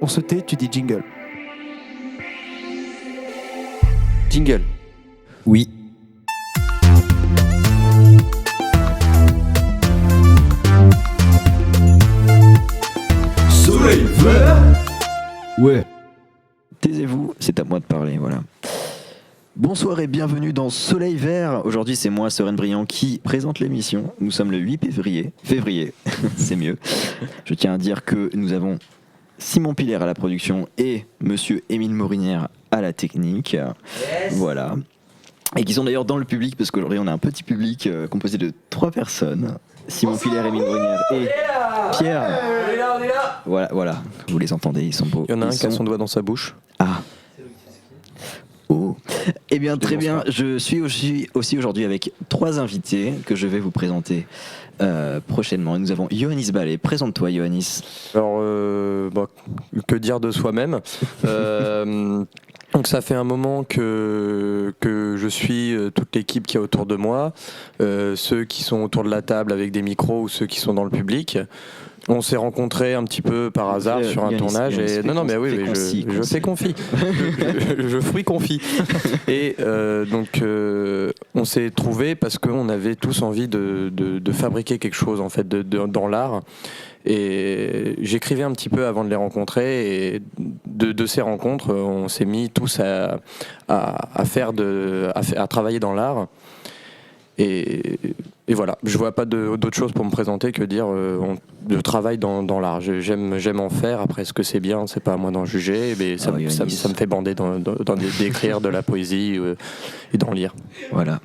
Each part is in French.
On se tait, tu dis jingle. Jingle. Oui. Soleil vert. Ouais. Taisez-vous, c'est à moi de parler, voilà. Bonsoir et bienvenue dans Soleil Vert. Aujourd'hui, c'est moi, Soren Briand, qui présente l'émission. Nous sommes le 8 février. C'est mieux. Je tiens à dire que nous avons Simon Piller à la production et monsieur Émile Morinière à la technique. Yes. Voilà. Et qui sont d'ailleurs dans le public, parce qu'aujourd'hui, on a un petit public composé de 3 personnes. Simon Piller, Émile Morinière et Pierre. On est là. Voilà. Vous les entendez, ils sont beaux. Il y en a un qui a son doigt dans sa bouche. Ah. Oh. Eh bien, très bien. Je suis aussi aujourd'hui avec 3 invités que je vais vous présenter prochainement. Nous avons Ioannis Ballet. Présente-toi, Ioannis. Alors, que dire de soi-même Donc ça fait un moment que je suis toute l'équipe qui est autour de moi, ceux qui sont autour de la table avec des micros ou ceux qui sont dans le public. On s'est rencontrés un petit peu par hasard sur un tournage et je fais confit. Je fruit confit. Et donc on s'est trouvés parce qu'on avait tous envie de fabriquer quelque chose en fait dans l'art. Et j'écrivais un petit peu avant de les rencontrer et de ces rencontres, on s'est mis tous à travailler dans l'art. Et voilà, je vois pas d'autre chose pour me présenter que dire je travaille dans l'art. J'aime en faire. Après, est-ce que c'est bien, c'est pas à moi d'en juger. Mais ça me fait bander d'écrire de la poésie et d'en lire. Voilà.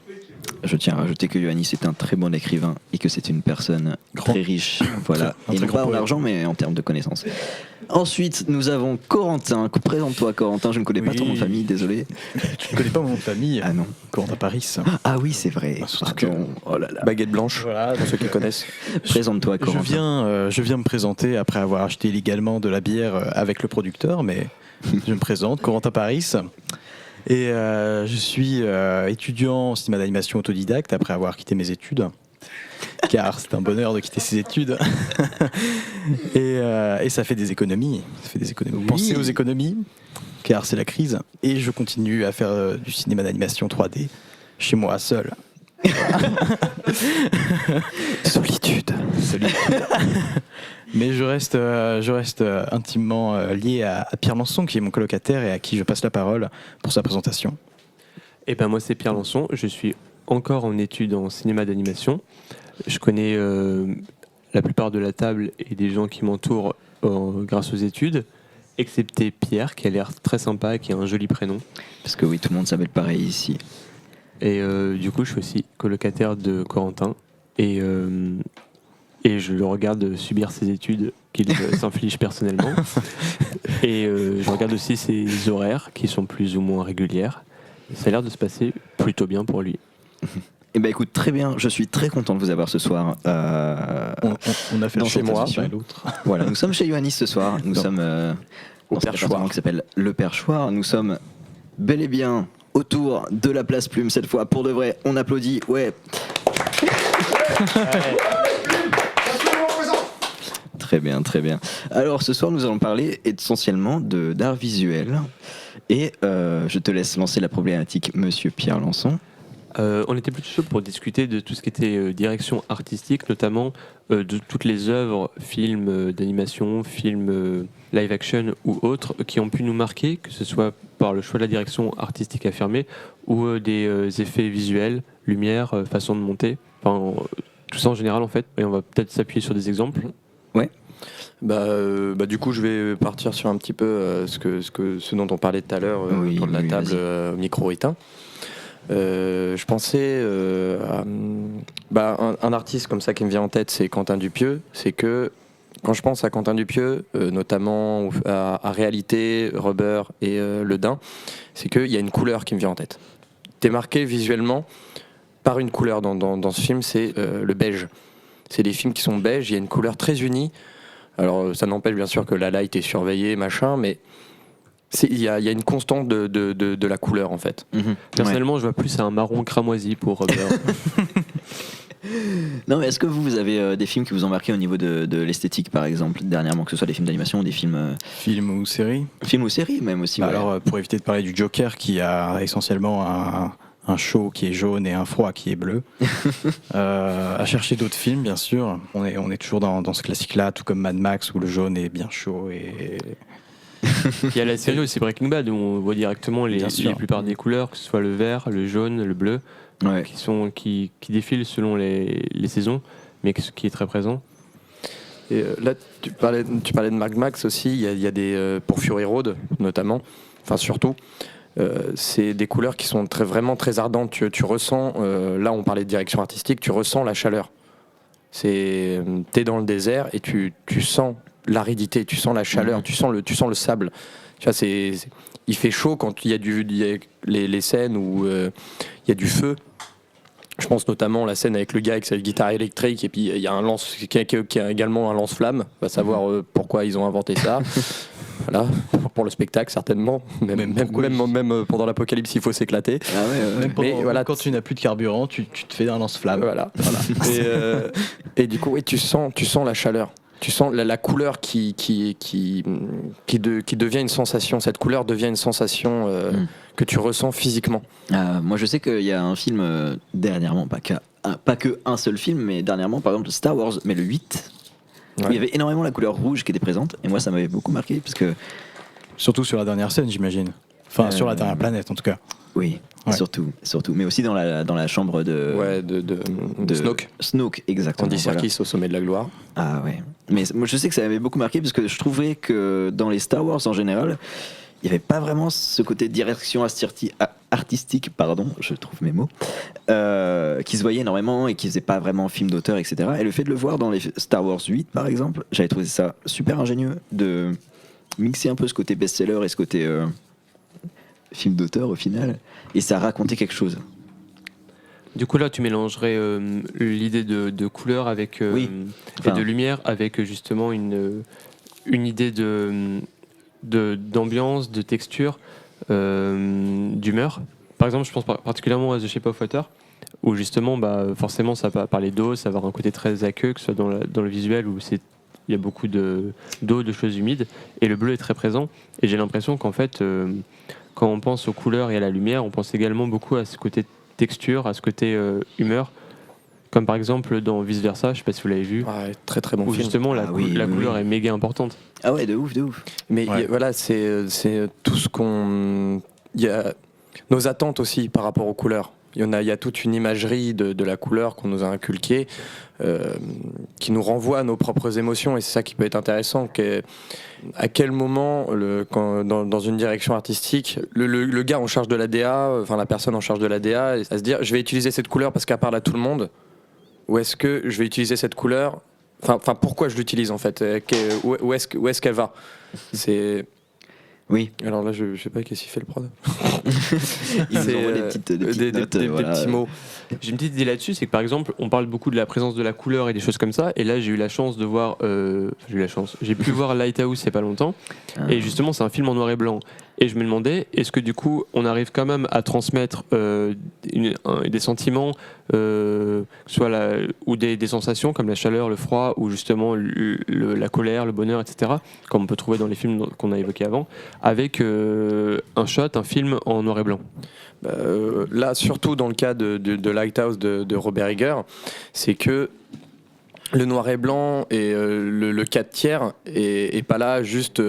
Je tiens à rajouter que Ioannis est un très bon écrivain et que c'est une personne très riche. Voilà. Et non pas en argent, mais en termes de connaissances. Ensuite, nous avons Corentin. Présente-toi, Corentin. Je ne connais pas ton nom de famille, désolé. Tu ne connais pas mon nom de famille? Ah non. Corentin Paris. Ah oui, c'est vrai. Oh là là. Baguette blanche, voilà, pour ceux qui connaissent. Présente-toi, Corentin. Je viens me présenter après avoir acheté illégalement de la bière avec le producteur, mais je me présente, Corentin Paris. Et je suis étudiant en cinéma d'animation autodidacte après avoir quitté mes études, car c'est un bonheur de quitter ses études. et ça fait des économies. Oui. Pensez aux économies, car c'est la crise. Et je continue à faire du cinéma d'animation 3D chez moi seul. Solitude. Mais je reste intimement lié à Pierre Lançon, qui est mon colocataire et à qui je passe la parole pour sa présentation. Et ben moi c'est Pierre Lançon, je suis encore en études en cinéma d'animation. Je connais la plupart de la table et des gens qui m'entourent grâce aux études, excepté Pierre qui a l'air très sympa et qui a un joli prénom. Parce que oui, tout le monde s'appelle pareil ici. Et du coup je suis aussi colocataire de Corentin et je le regarde subir ses études qu'il s'inflige personnellement. Et je regarde aussi ses horaires qui sont plus ou moins régulières. Ça a l'air de se passer plutôt bien pour lui. Eh ben écoute, très bien, je suis très content de vous avoir ce soir. On a fait dans chez moi émission. et l'autre. Voilà, nous sommes chez Ioannis ce soir. Nous sommes au dans ce Perchoir appartement qui s'appelle Le Perchoir. Nous sommes bel et bien autour de la place Plume cette fois. Pour de vrai, on applaudit. Ouais. Très bien, très bien. Alors ce soir, nous allons parler essentiellement d'art visuel. Et je te laisse lancer la problématique, monsieur Pierre Lançon. On était plutôt chaud pour discuter de tout ce qui était direction artistique, notamment de toutes les œuvres, films d'animation, films live action ou autres, qui ont pu nous marquer, que ce soit par le choix de la direction artistique affirmée ou des effets visuels, lumière, façon de monter, enfin tout ça en général en fait. Et on va peut-être s'appuyer sur des exemples. Ouais. Du coup, je vais partir sur un petit peu ce dont on parlait tout à l'heure autour de la table micro éteint. Je pensais un artiste comme ça qui me vient en tête, c'est Quentin Dupieux. C'est que quand je pense à Quentin Dupieux, notamment à Réalité, Rubber et Le Dain, c'est qu'il y a une couleur qui me vient en tête. T'es marqué visuellement par une couleur dans ce film, c'est le beige. C'est des films qui sont beiges, il y a une couleur très unie. Alors ça n'empêche bien sûr que la light est surveillée, machin, mais il y a une constante de la couleur en fait. Personnellement, je vois plus un marron cramoisi pour Rubber. Non, mais est-ce que vous avez des films qui vous ont marqué au niveau de l'esthétique, par exemple, dernièrement, que ce soit des films d'animation ou des films, Film ou série? films ou séries même aussi? Bah ouais. alors, pour éviter de parler du Joker qui a essentiellement un chaud qui est jaune et un froid qui est bleu, à chercher d'autres films, bien sûr. On est toujours dans ce classique-là, tout comme Mad Max où le jaune est bien chaud et Il y a la série aussi Breaking Bad où on voit directement Bien sûr. les plupart des couleurs, que ce soit le vert, le jaune, le bleu, Ouais. qui défilent selon les saisons, mais qui est très présent. Et là, tu parlais de Mad Max aussi. Il y a des pour Fury Road notamment, enfin surtout. C'est des couleurs qui sont vraiment très ardentes. Tu ressens, là on parlait de direction artistique, tu ressens la chaleur. T'es dans le désert et tu sens l'aridité, tu sens la chaleur, tu sens le sable. Tu vois, il fait chaud quand il y a les scènes où il y a du feu. Je pense notamment à la scène avec le gars avec sa guitare électrique et puis il y a un lance qui a également un lance-flamme. Va savoir pourquoi ils ont inventé ça. Voilà, pour le spectacle certainement. Même pendant l'apocalypse, il faut s'éclater. Ah ouais, même Mais pendant, voilà, quand tu n'as plus de carburant, tu te fais un lance-flamme. Voilà. Et du coup, oui, tu sens la chaleur. Tu sens la couleur qui devient une sensation. Cette couleur devient une sensation que tu ressens physiquement. Moi, je sais qu'il y a un film dernièrement, pas que un seul film, mais dernièrement, par exemple, Star Wars, mais le 8, où il y avait énormément la couleur rouge qui était présente, et moi, ça m'avait beaucoup marqué, parce que, Surtout sur la dernière scène, j'imagine. Enfin, sur la dernière planète, en tout cas. oui, Ouais. surtout, mais aussi dans la chambre de Snoke. Snoke, exactement. Andy voilà. Serkis au sommet de la gloire. Ah ouais. Mais moi, je sais que ça m'avait beaucoup marqué, parce que je trouvais que dans les Star Wars en général, il n'y avait pas vraiment ce côté direction artistique, pardon, je trouve mes mots, qui se voyait énormément et qui faisait pas vraiment film d'auteur, etc. Et le fait de le voir dans les Star Wars 8, par exemple, j'avais trouvé ça super ingénieux de mixer un peu ce côté best-seller et ce côté film d'auteur au final, et ça racontait quelque chose. Du coup là tu mélangerais l'idée de couleur avec Oui. et de lumière avec justement une idée d'ambiance, de texture, d'humeur. Par exemple, je pense particulièrement à The Shape of Water, où justement, forcément, ça va parler d'eau, ça va avoir un côté très aqueux, que ce soit dans le visuel, où il y a beaucoup d'eau, de choses humides, et le bleu est très présent. Et j'ai l'impression qu'en fait, quand on pense aux couleurs et à la lumière, on pense également beaucoup à ce côté texture, à ce côté humeur, comme par exemple dans Vice Versa, je ne sais pas si vous l'avez vu, Très très bon où film. justement la couleur oui. est méga importante. Ah ouais, de ouf. Mais Ouais. voilà, c'est tout ce qu'on. Il y a nos attentes aussi par rapport aux couleurs. Il y a toute une imagerie de la couleur qu'on nous a inculquée, qui nous renvoie à nos propres émotions, et c'est ça qui peut être intéressant. À quel moment, dans une direction artistique, le gars en charge de la DA, enfin la personne en charge de la DA, à se dire je vais utiliser cette couleur parce qu'elle parle à tout le monde, ou est-ce que je vais utiliser cette couleur. Enfin, pourquoi je l'utilise en fait? Où est-ce qu'elle va? C'est. Oui. Alors là, je sais pas qu'est-ce qu'il fait le prod. Il nous envoie des petites notes, des voilà. petits mots. J'ai une petite idée là-dessus, c'est que par exemple, on parle beaucoup de la présence de la couleur et des choses comme ça, et là j'ai eu la chance de voir, j'ai pu voir Lighthouse il y a pas longtemps, et justement c'est un film en noir et blanc, et je me demandais, est-ce que du coup on arrive quand même à transmettre des sentiments, que ce soit ou des sensations comme la chaleur, le froid, ou justement la colère, le bonheur, etc., comme on peut trouver dans les films qu'on a évoqués avant, avec un film en noir et blanc. Là, surtout dans le cas de Lighthouse de Robert Eger, c'est que le noir et blanc et le 4/3 est pas là juste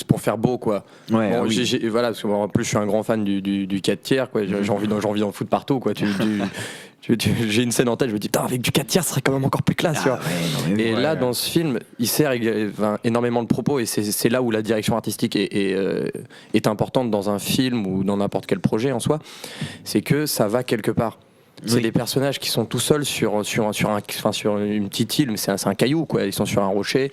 pour faire beau, quoi. Ouais, Bon, oui. voilà, parce que en plus je suis un grand fan du 4/3, quoi. J'ai envie d'en foutre partout, quoi. J'ai une scène en tête, je me dis putain, avec du 4/3 ce serait quand même encore plus classe, tu vois. Et là, dans ce film, il sert énormément de propos, et c'est là où la direction artistique est importante dans un film ou dans n'importe quel projet en soi. C'est que ça va quelque part. C'est des personnages qui sont tout seuls sur une petite île, mais c'est un caillou, quoi. Ils sont sur un rocher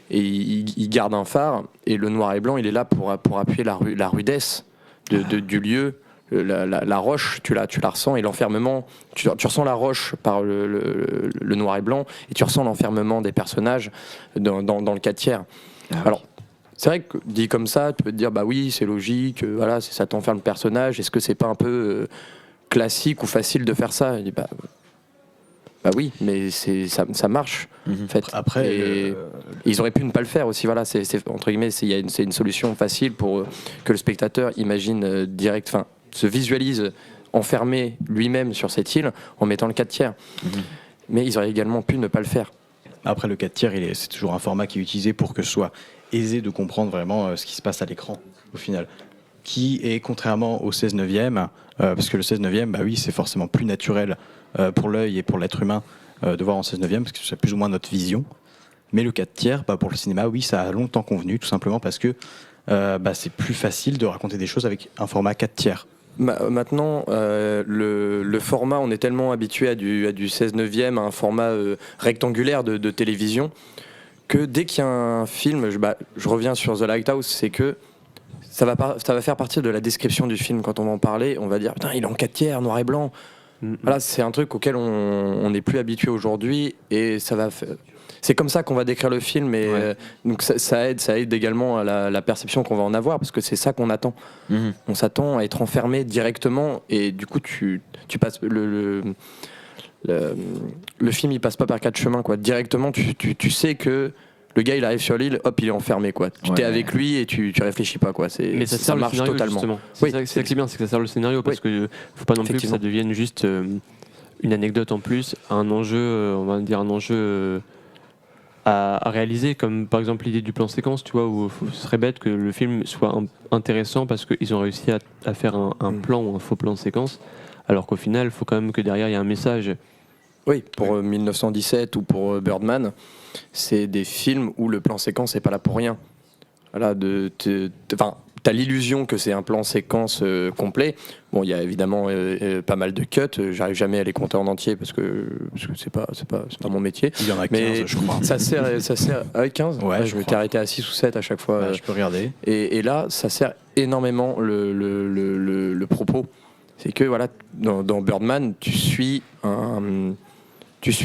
et ils gardent un phare. Et le noir et blanc, il est là pour appuyer la rudesse du lieu. La roche, tu la ressens, et l'enfermement, tu ressens la roche par le noir et blanc, et tu ressens l'enfermement des personnages dans le 4/3. Alors, c'est vrai que dit comme ça, tu peux te dire bah oui, c'est logique, voilà, ça t'enferme le personnage. Est-ce que c'est pas un peu classique ou facile de faire ça? Bah oui, mais ça marche en fait. Après, Et ils auraient pu ne pas le faire aussi. Voilà, c'est entre guillemets, c'est une solution facile pour que le spectateur imagine se visualise enfermé lui-même sur cette île en mettant le 4/3. Mais ils auraient également pu ne pas le faire. après le 4/3, c'est toujours un format qui est utilisé pour que ce soit aisé de comprendre vraiment ce qui se passe à l'écran, au final. Qui est, contrairement au 16/9, parce que le 16/9, bah oui, c'est forcément plus naturel pour l'œil et pour l'être humain de voir en 16/9, parce que c'est plus ou moins notre vision. Mais le 4/3, bah, pour le cinéma, oui, ça a longtemps convenu, tout simplement parce que c'est plus facile de raconter des choses avec un format 4/3. Maintenant, le format, on est tellement habitué à du 16/9, à un format rectangulaire de télévision, que dès qu'il y a un film, je reviens sur The Lighthouse, c'est que ça va faire partie de la description du film. Quand on va en parler, on va dire putain, il est en 4/3, noir et blanc. Voilà, c'est un truc auquel on n'est plus habitué aujourd'hui, et c'est comme ça qu'on va décrire le film, et donc ça aide également à la perception qu'on va en avoir, parce que c'est ça qu'on attend. On s'attend à être enfermé directement, et du coup tu passes le film, il passe pas par 4 chemins, quoi. Directement tu sais que le gars il arrive sur l'île, hop, il est enfermé, quoi. Tu t'es avec lui et tu réfléchis pas, quoi. Mais ça marche scénario, totalement. Justement. C'est ça qui est bien, c'est que ça sert le scénario, parce que faut pas non plus que ça devienne juste une anecdote en plus, un enjeu, on va dire un enjeu à réaliser, comme par exemple l'idée du plan séquence, tu vois, où ce serait bête que le film soit intéressant parce qu'ils ont réussi à faire un plan ou un faux plan de séquence, alors qu'au final, il faut quand même que derrière il y ait un message. Oui, pour 1917 ou pour Birdman, c'est des films où le plan séquence n'est pas là pour rien. Voilà, t'as l'illusion que c'est un plan séquence complet. Bon, il y a évidemment pas mal de cuts. J'arrive jamais à les compter en entier parce que c'est pas mon métier. Il y en a 15, mais je crois. Ça sert à 15. Ouais, je m'étais arrêté à 6 ou 7 à chaque fois. Je peux regarder. Et là, ça sert énormément le propos. C'est que voilà, dans Birdman, tu suis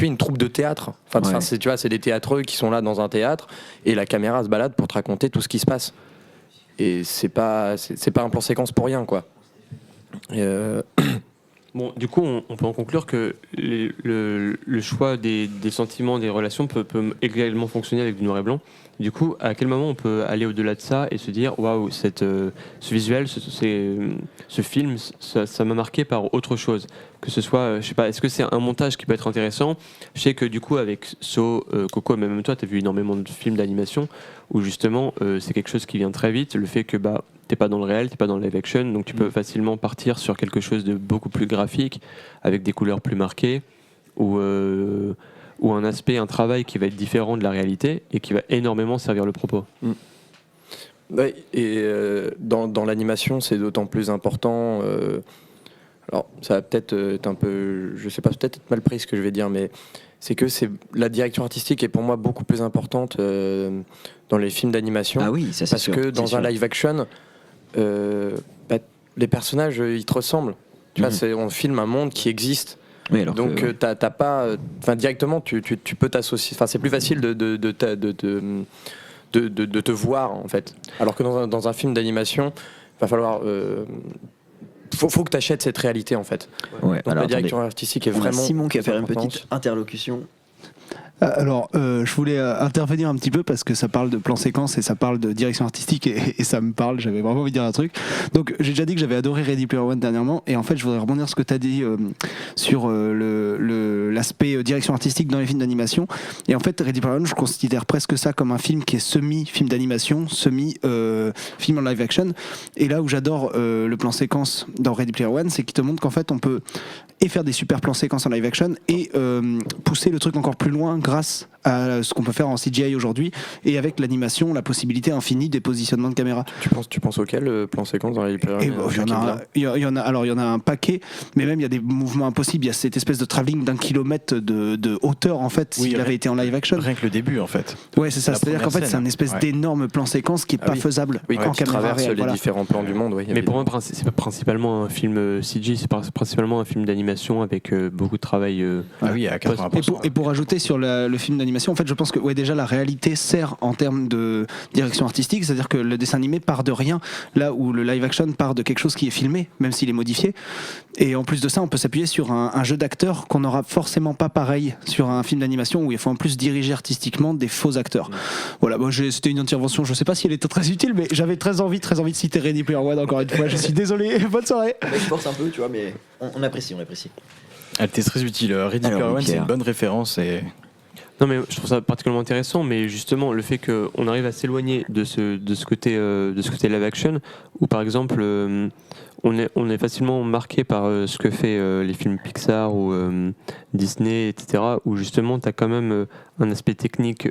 une troupe de théâtre. C'est des théâtreux qui sont là dans un théâtre, et la caméra se balade pour te raconter tout ce qui se passe. Et c'est pas un plan séquence pour rien, quoi. Bon, du coup, on peut en conclure que le choix des sentiments, des relations peut également fonctionner avec du noir et blanc. Du coup, à quel moment on peut aller au-delà de ça et se dire waouh, ce visuel, ce film, ça m'a marqué par autre chose. Que ce soit, je sais pas, est-ce que c'est un montage qui peut être intéressant? Je sais que du coup, avec So, Coco, même toi, tu as vu énormément de films d'animation où justement, c'est quelque chose qui vient très vite. Le fait que t'es pas dans le réel, t'es pas dans le live action, donc tu peux facilement partir sur quelque chose de beaucoup plus graphique, avec des couleurs plus marquées, ou un aspect, un travail qui va être différent de la réalité et qui va énormément servir le propos. Ouais, et dans l'animation, c'est d'autant plus important. Alors, ça va peut-être être un peu, je sais pas, peut-être être mal pris ce que je vais dire, mais c'est que la direction artistique est pour moi beaucoup plus importante dans les films d'animation. Ah oui, ça c'est parce sûr. que dans un live action, les personnages ils te ressemblent. Tu vois, on filme un monde qui existe. Oui, alors donc t'as pas, directement tu peux t'associer. Enfin, c'est plus facile de te voir, en fait. Alors que dans un film d'animation, va falloir faut que tu achètes cette réalité, en fait. Ouais, donc la direction artistique est vraiment. Simon qui va faire une petite interlocution. Alors, je voulais intervenir un petit peu parce que ça parle de plan séquence et ça parle de direction artistique et ça me parle, j'avais vraiment envie de dire un truc. Donc, j'ai déjà dit que j'avais adoré Ready Player One dernièrement, et en fait, je voudrais rebondir sur ce que tu as dit sur l'aspect direction artistique dans les films d'animation. Et en fait, Ready Player One, je considère presque ça comme un film qui est semi-film d'animation, semi-film en live action. Et là où j'adore le plan séquence dans Ready Player One, c'est qu'il te montre qu'en fait, on peut et faire des super plans séquences en live action et pousser le truc encore plus loin grâce à ce qu'on peut faire en CGI aujourd'hui, et avec l'animation, la possibilité infinie des positionnements de caméra. Tu penses auquel plan séquence dans les il y en a un paquet, mais même il y a des mouvements impossibles. Il y a cette espèce de travelling d'1 kilomètre de hauteur, en fait, s'il avait été en live action. Rien que le début, en fait. Ouais, c'est ça. C'est-à-dire qu'en fait, c'est un espèce d'énorme plan séquence qui est pas faisable en caméra réelle. Les différents plans du monde. Mais pour moi, c'est pas principalement un film CG, c'est principalement un film d'animation avec beaucoup de travail. Ah oui, à 80%. Et pour ajouter sur le film d'animation, en fait, je pense que déjà la réalité sert en termes de direction artistique, c'est-à-dire que le dessin animé part de rien, là où le live action part de quelque chose qui est filmé, même s'il est modifié. Et en plus de ça, on peut s'appuyer sur un jeu d'acteurs qu'on n'aura forcément pas pareil sur un film d'animation où il faut en plus diriger artistiquement des faux acteurs. Voilà, c'était une intervention, je sais pas si elle était très utile, mais j'avais très envie de citer Ready Player One encore une fois. Je suis désolé, bonne soirée. Je force un peu, tu vois, mais on apprécie. Elle était très utile. Ready Player One, c'est une bonne référence. Non, mais je trouve ça particulièrement intéressant, mais justement le fait qu'on arrive à s'éloigner de ce côté live action, où par exemple on est facilement marqué par ce que fait les films Pixar ou Disney, etc., où justement tu as quand même un aspect technique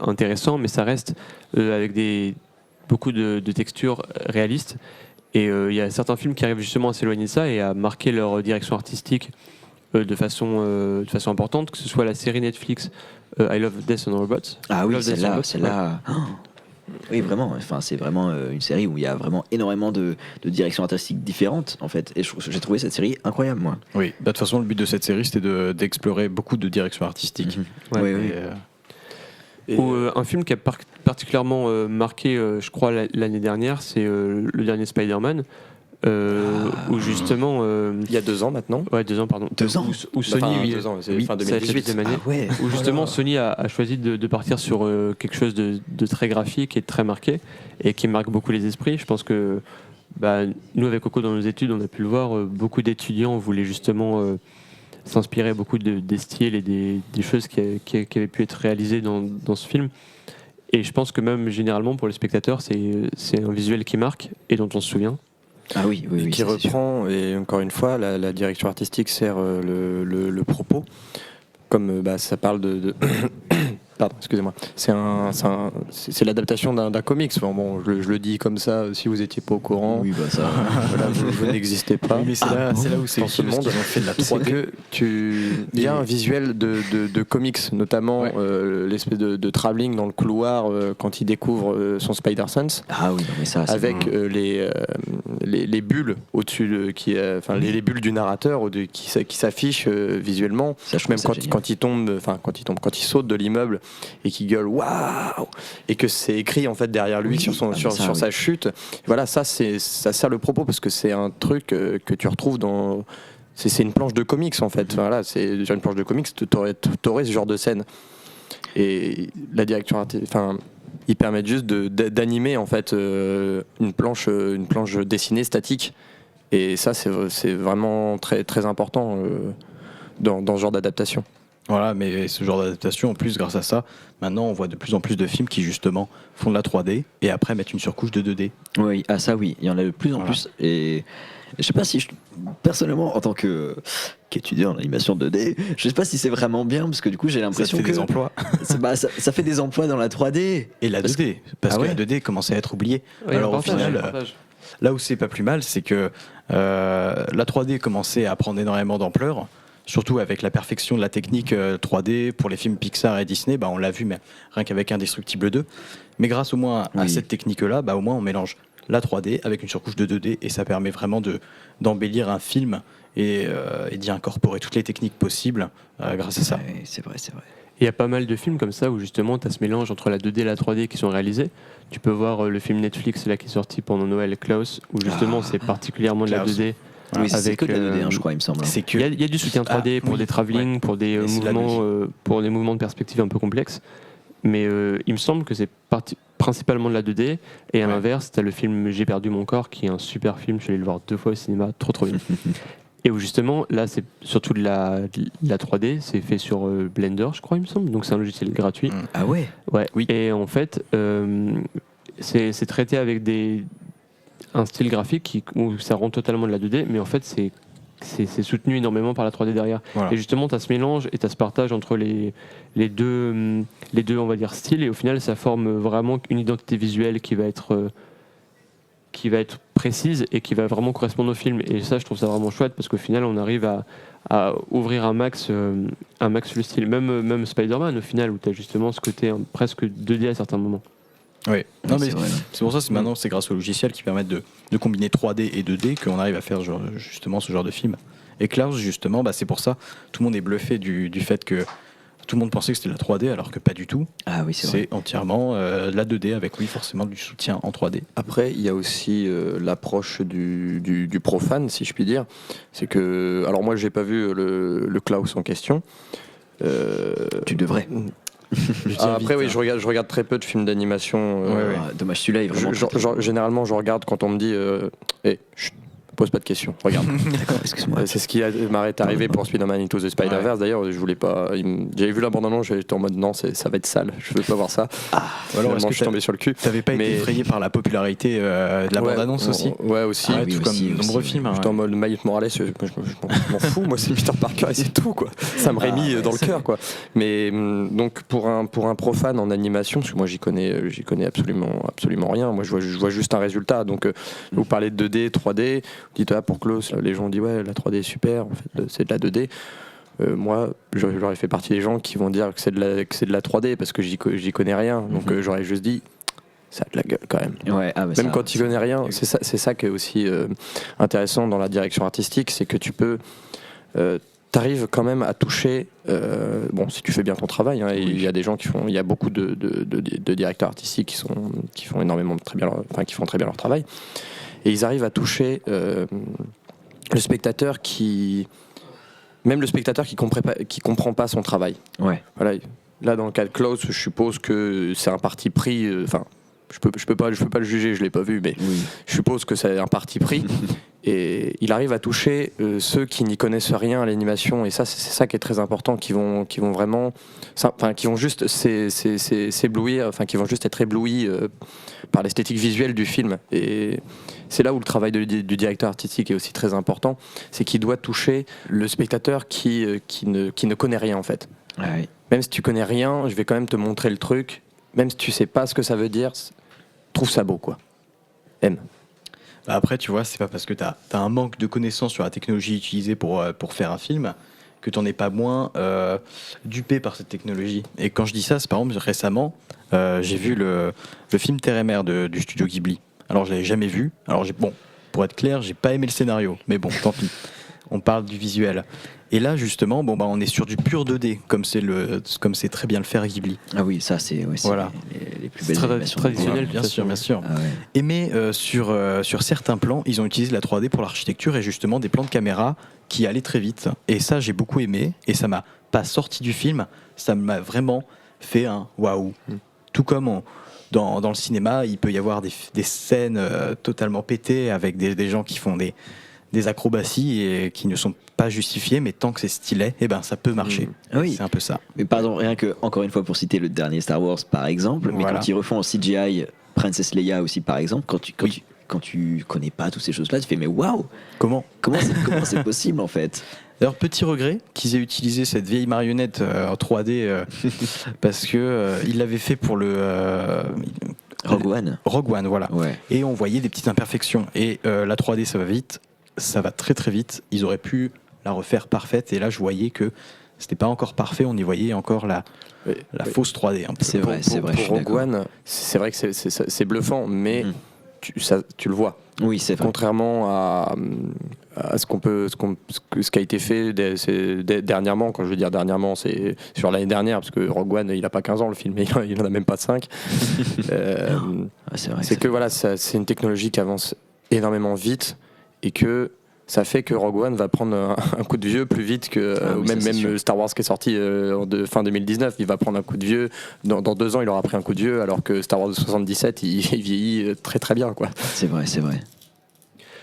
intéressant, mais ça reste avec beaucoup de textures réalistes. Et il y a certains films qui arrivent justement à s'éloigner de ça et à marquer leur direction artistique de façon importante, que ce soit la série Netflix I Love Death and Robots. Ah oui, Love, Death and Robots, celle-là. Oh. Oui, vraiment. Enfin, c'est vraiment une série où il y a vraiment énormément de directions artistiques différentes, en fait. Et j'ai trouvé cette série incroyable, moi. Oui, de toute façon, le but de cette série, c'était d'explorer beaucoup de directions artistiques. Ouais. Ouais. Oui. Ou un film qui a particulièrement marqué, je crois, l'année dernière, c'est le dernier Spider-Man, où justement... Il y a 2 ans maintenant. Ouais, 2 ans, pardon. 2 ans Où Sony, Enfin, 2 ans, c'est fin ça va être la 2018. deuxième année. Ah ouais. Où justement Sony a choisi de partir sur quelque chose de très graphique et de très marqué, et qui marque beaucoup les esprits. Je pense que nous, avec Coco, dans nos études, on a pu le voir, beaucoup d'étudiants voulaient justement s'inspirer beaucoup des styles et des choses qui avaient pu être réalisées dans ce film. Et je pense que même généralement pour les spectateurs, c'est un visuel qui marque et dont on se souvient. Ah oui, Qui ça, c'est sûr. reprend, et encore une fois, la direction artistique sert le propos. Comme ça parle de Pardon, excusez-moi. C'est l'adaptation d'un comics. Bon, je le dis comme ça, si vous n'étiez pas au courant. Oui, ça. Voilà, vous n'existez pas. Oui, mais c'est là où c'est dans ce monde. ils ont fait de la C'est 3D. il y a un visuel de comics, notamment l'espèce de travelling dans le couloir quand il découvre son Spider-Sense. Ah oui, non, mais ça, c'est Avec les bulles au-dessus, les bulles du narrateur qui s'affichent visuellement. Ça, je trouve Même ça génial. quand il saute de l'immeuble et qu'il gueule waouh, et que c'est écrit en fait derrière lui sur sa chute. Voilà, ça sert le propos parce que c'est un truc que tu retrouves dans. C'est une planche de comics en fait. Voilà, c'est sur une planche de comics, t'aurais ce genre de scène. Et la direction ils permettent juste d'animer en fait une planche dessinée statique, et ça c'est vraiment très très important dans ce genre d'adaptation. Voilà, mais ce genre d'adaptation, en plus, grâce à ça, maintenant on voit de plus en plus de films qui justement font de la 3D et après mettent une surcouche de 2D. Oui, ça oui, il y en a de plus en plus. Et je sais pas si personnellement, en tant qu'étudiant en animation 2D, je sais pas si c'est vraiment bien, parce que du coup j'ai l'impression Ça fait que des emplois. ça fait des emplois dans la 3D. Et la 2D, parce que la 2D commençait à être oubliée. Ouais, Alors au partage, final, partage. là où c'est pas plus mal, c'est que la 3D commençait à prendre énormément d'ampleur, surtout avec la perfection de la technique 3D pour les films Pixar et Disney. On l'a vu, mais rien qu'avec Indestructible 2. Mais grâce au moins à cette technique-là, au moins on mélange la 3D avec une surcouche de 2D, et ça permet vraiment d'embellir un film et d'y incorporer toutes les techniques possibles grâce à ça. Ouais, c'est vrai. Il y a pas mal de films comme ça où justement tu as ce mélange entre la 2D et la 3D qui sont réalisés. Tu peux voir le film Netflix là, qui est sorti pendant Noël, Klaus, où justement c'est particulièrement de la Klaus. 2D. Oui, c'est avec, que de la 2D, je crois, il me semble. C'est que Il y a du soutien 3D pour des travelling, pour des mouvements de perspective un peu complexes. Mais il me semble que c'est principalement de la 2D. Et à l'inverse, tu as le film J'ai perdu mon corps, qui est un super film. Je suis allé le voir 2 fois au cinéma, trop bien. Et où justement, là, c'est surtout de la 3D. C'est fait sur Blender, je crois, il me semble. Donc c'est un logiciel gratuit. Ah ouais. Ouais. Oui. Et en fait, c'est traité avec un style graphique où ça rend totalement de la 2D, mais en fait, c'est soutenu énormément par la 3D derrière. Voilà. Et justement, tu as ce mélange et tu as ce partage entre les deux, on va dire, styles, et au final, ça forme vraiment une identité visuelle qui va être précise et qui va vraiment correspondre au film. Et ça, je trouve ça vraiment chouette, parce qu'au final, on arrive à ouvrir un max le style. Même Spider-Man, au final, où tu as justement ce côté presque 2D à certains moments. Oui, non, mais vrai. c'est pour ça que maintenant c'est grâce aux logiciels qui permettent de combiner 3D et 2D qu'on arrive à faire justement ce genre de film. Et Klaus, justement, c'est pour ça, tout le monde est bluffé du fait que tout le monde pensait que c'était de la 3D alors que pas du tout. Ah oui, c'est vrai. C'est entièrement de la 2D avec oui forcément du soutien en 3D. Après, il y a aussi l'approche du profane, si je puis dire. C'est que, alors moi, j'ai pas vu le Klaus en question. Tu devrais. Après, oui, je regarde très peu de films d'animation. Ah, dommage, celui-là est vraiment. Généralement, je regarde quand on me dit chut, pose pas de questions, regarde. D'accord, excuse-moi. C'est ce qui m'est arrivé pour Spider-Man Into the Spider-Verse. D'ailleurs, je voulais pas. J'avais vu la bande-annonce, j'étais en mode non, ça va être sale, je veux pas voir ça. Ou alors, Finalement, je suis tombé sur le cul. T'avais pas été effrayé par la popularité de la bande-annonce aussi? Ouais, aussi. Ah oui, tout aussi, comme de nombreux aussi, films. hein, J'étais en mode Miles Morales, je m'en fous, moi c'est Peter Parker et c'est tout quoi. Ça me rémit dans le cœur quoi. Mais donc pour un profane en animation, parce que moi j'y connais absolument rien. Moi je vois juste un résultat. Donc vous parlez de 2D, 3D, vous dites pour Klaus, les gens disent ouais la 3D est super, en fait c'est de la 2D. Moi, j'aurais fait partie des gens qui vont dire que c'est de la 3D parce que j'y connais rien. Donc j'aurais juste dit ça a de la gueule quand même. Ouais, Même quand tu connais rien, c'est ça qui est aussi intéressant dans la direction artistique, c'est que tu peux, t'arrives quand même à toucher. Bon, si tu fais bien ton travail, hein, il y a des gens il y a beaucoup de directeurs artistiques qui font énormément qui font très bien leur travail, et ils arrivent à toucher le spectateur même le spectateur qui comprend pas son travail. Ouais. Voilà. Là, dans le cas de Klaus, je suppose que c'est un parti pris. Enfin, je peux pas le juger, je l'ai pas vu, mais je suppose que c'est un parti pris. Et il arrive à toucher ceux qui n'y connaissent rien à l'animation, et ça, c'est ça qui est très important, qui vont vraiment, qui vont juste s'éblouir, qui vont juste être éblouis par l'esthétique visuelle du film. Et c'est là où le travail du directeur artistique est aussi très important, c'est qu'il doit toucher le spectateur qui ne connaît rien en fait. Ouais. Même si tu connais rien, je vais quand même te montrer le truc, même si tu sais pas ce que ça veut dire, trouve ça beau quoi. Aime. Après, tu vois, c'est pas parce que tu as un manque de connaissances sur la technologie utilisée pour faire un film que tu n'en es pas moins dupé par cette technologie. Et quand je dis ça, c'est par exemple récemment, j'ai vu le film Terre et Mer du studio Ghibli. Alors, je l'avais jamais vu. Alors, bon, pour être clair, j'ai pas aimé le scénario, mais bon, tant pis. On parle du visuel. Et là, justement, on est sur du pur 2D, comme c'est très bien le faire Ghibli. Ah oui, ça c'est Voilà. les plus belles C'est animations. traditionnel. Bien sûr, bien sûr. Ah ouais. Et mais sur certains plans, ils ont utilisé la 3D pour l'architecture et justement des plans de caméra qui allaient très vite. Et ça, j'ai beaucoup aimé. Et ça m'a pas sorti du film, ça m'a vraiment fait un waouh. Tout comme dans le cinéma, il peut y avoir des scènes totalement pétées avec des gens qui font des acrobaties et qui ne sont pas justifiées, mais tant que c'est stylé, ça peut marcher. Ah oui. C'est un peu ça. Mais pardon, rien que, encore une fois, pour citer le dernier Star Wars par exemple, mais Voilà. quand ils refont en CGI Princess Leia aussi par exemple, quand tu connais pas toutes ces choses-là, tu fais mais waouh, Comment comment c'est possible en fait? D'ailleurs, petit regret qu'ils aient utilisé cette vieille marionnette en 3D parce que ils l'avaient fait pour le Rogue One. Rogue One, voilà. Ouais. Et on voyait des petites imperfections. Et la 3D, ça va vite, ça va très très vite. Ils auraient pu la refaire parfaite. Et là, je voyais que c'était pas encore parfait. On y voyait encore la fausse 3D. Un peu. C'est vrai, c'est vrai. je suis Pour Rogue d'accord. One, c'est vrai que c'est bluffant, mais tu le vois. Oui, c'est vrai. Contrairement à ce qui a été fait dernièrement, quand je veux dire dernièrement, c'est sur l'année dernière, parce que Rogue One, il n'a pas 15 ans le film, il n'en a même pas 5. Ah, c'est vrai. C'est que voilà, c'est une technologie qui avance énormément vite et que ça fait que Rogue One va prendre un coup de vieux plus vite que oui, ça, c'est sûr. Star Wars qui est sorti fin 2019, il va prendre un coup de vieux. Dans 2 ans, il aura pris un coup de vieux, alors que Star Wars de 77, il vieillit très très bien, quoi. C'est vrai, c'est vrai.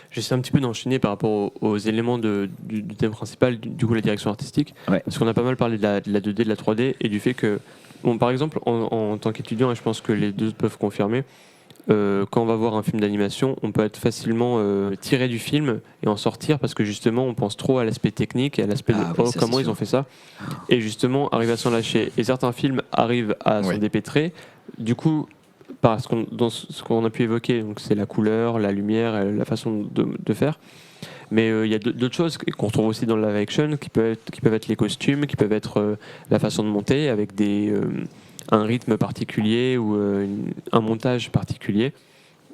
J'essaie un petit peu d'enchaîner par rapport aux éléments du thème principal, du coup la direction artistique, Ouais. parce qu'on a pas mal parlé de la 2D, de la 3D, et du fait que, bon, par exemple, en tant qu'étudiant, et je pense que les deux peuvent confirmer, quand on va voir un film d'animation, on peut être facilement tiré du film et en sortir parce que justement on pense trop à l'aspect technique et à l'aspect Ah de oui, ça, comment c'est ils sûr. ont fait ça, et justement arriver à s'en lâcher. Et certains films arrivent à s'en dépêtrer, du coup, dans ce qu'on a pu évoquer, donc c'est la couleur, la lumière, la façon de faire. Mais il y a d'autres choses qu'on retrouve aussi dans le live action qui peuvent être les costumes, qui peuvent être la façon de monter avec un rythme particulier ou un montage particulier.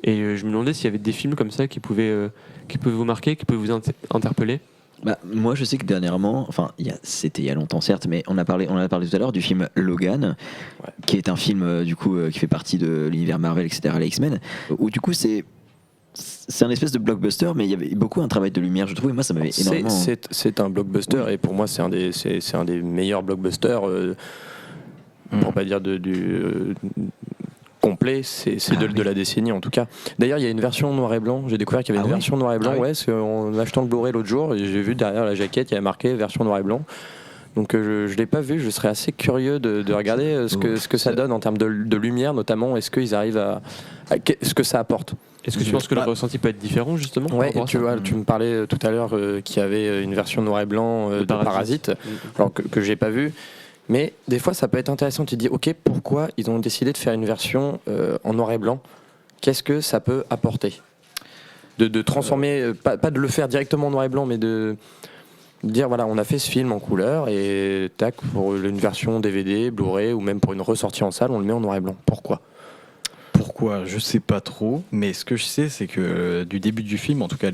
Et je me demandais s'il y avait des films comme ça qui pouvaient vous marquer, qui pouvaient vous interpeller. Bah, moi, je sais que dernièrement, enfin, c'était il y a longtemps certes, mais on a parlé tout à l'heure du film Logan, qui est un film du coup qui fait partie de l'univers Marvel, etc., les X-Men, où du coup c'est un espèce de blockbuster, mais il y avait beaucoup un travail de lumière, je trouve, et moi ça m'avait énormément. C'est un blockbuster, et pour moi c'est un des meilleurs blockbusters, pour pas dire complet, c'est de la décennie en tout cas. D'ailleurs, il y a une version noir et blanc. J'ai découvert qu'il y avait une version noir et blanc. Ouais, c'est en achetant le Blu-ray l'autre jour, j'ai vu derrière la jaquette, il y avait marqué version noir et blanc. Donc je l'ai pas vu. Je serais assez curieux de regarder ce que ça donne en termes de lumière, notamment. Est-ce qu'ils arrivent ce que ça apporte. Est-ce que tu penses que le ressenti peut être différent justement? Ouais, tu me parlais tout à l'heure qu'il y avait une version noir et blanc de Parasite, alors que j'ai pas vu. Mais des fois, ça peut être intéressant. Tu te dis, ok, pourquoi ils ont décidé de faire une version en noir et blanc? Qu'est-ce que ça peut apporter? De transformer, pas de le faire directement en noir et blanc, mais de dire, voilà, on a fait ce film en couleur et tac, pour une version DVD, Blu-ray ou même pour une ressortie en salle, on le met en noir et blanc. Pourquoi? Je sais pas trop, mais ce que je sais, c'est que du début du film, en tout cas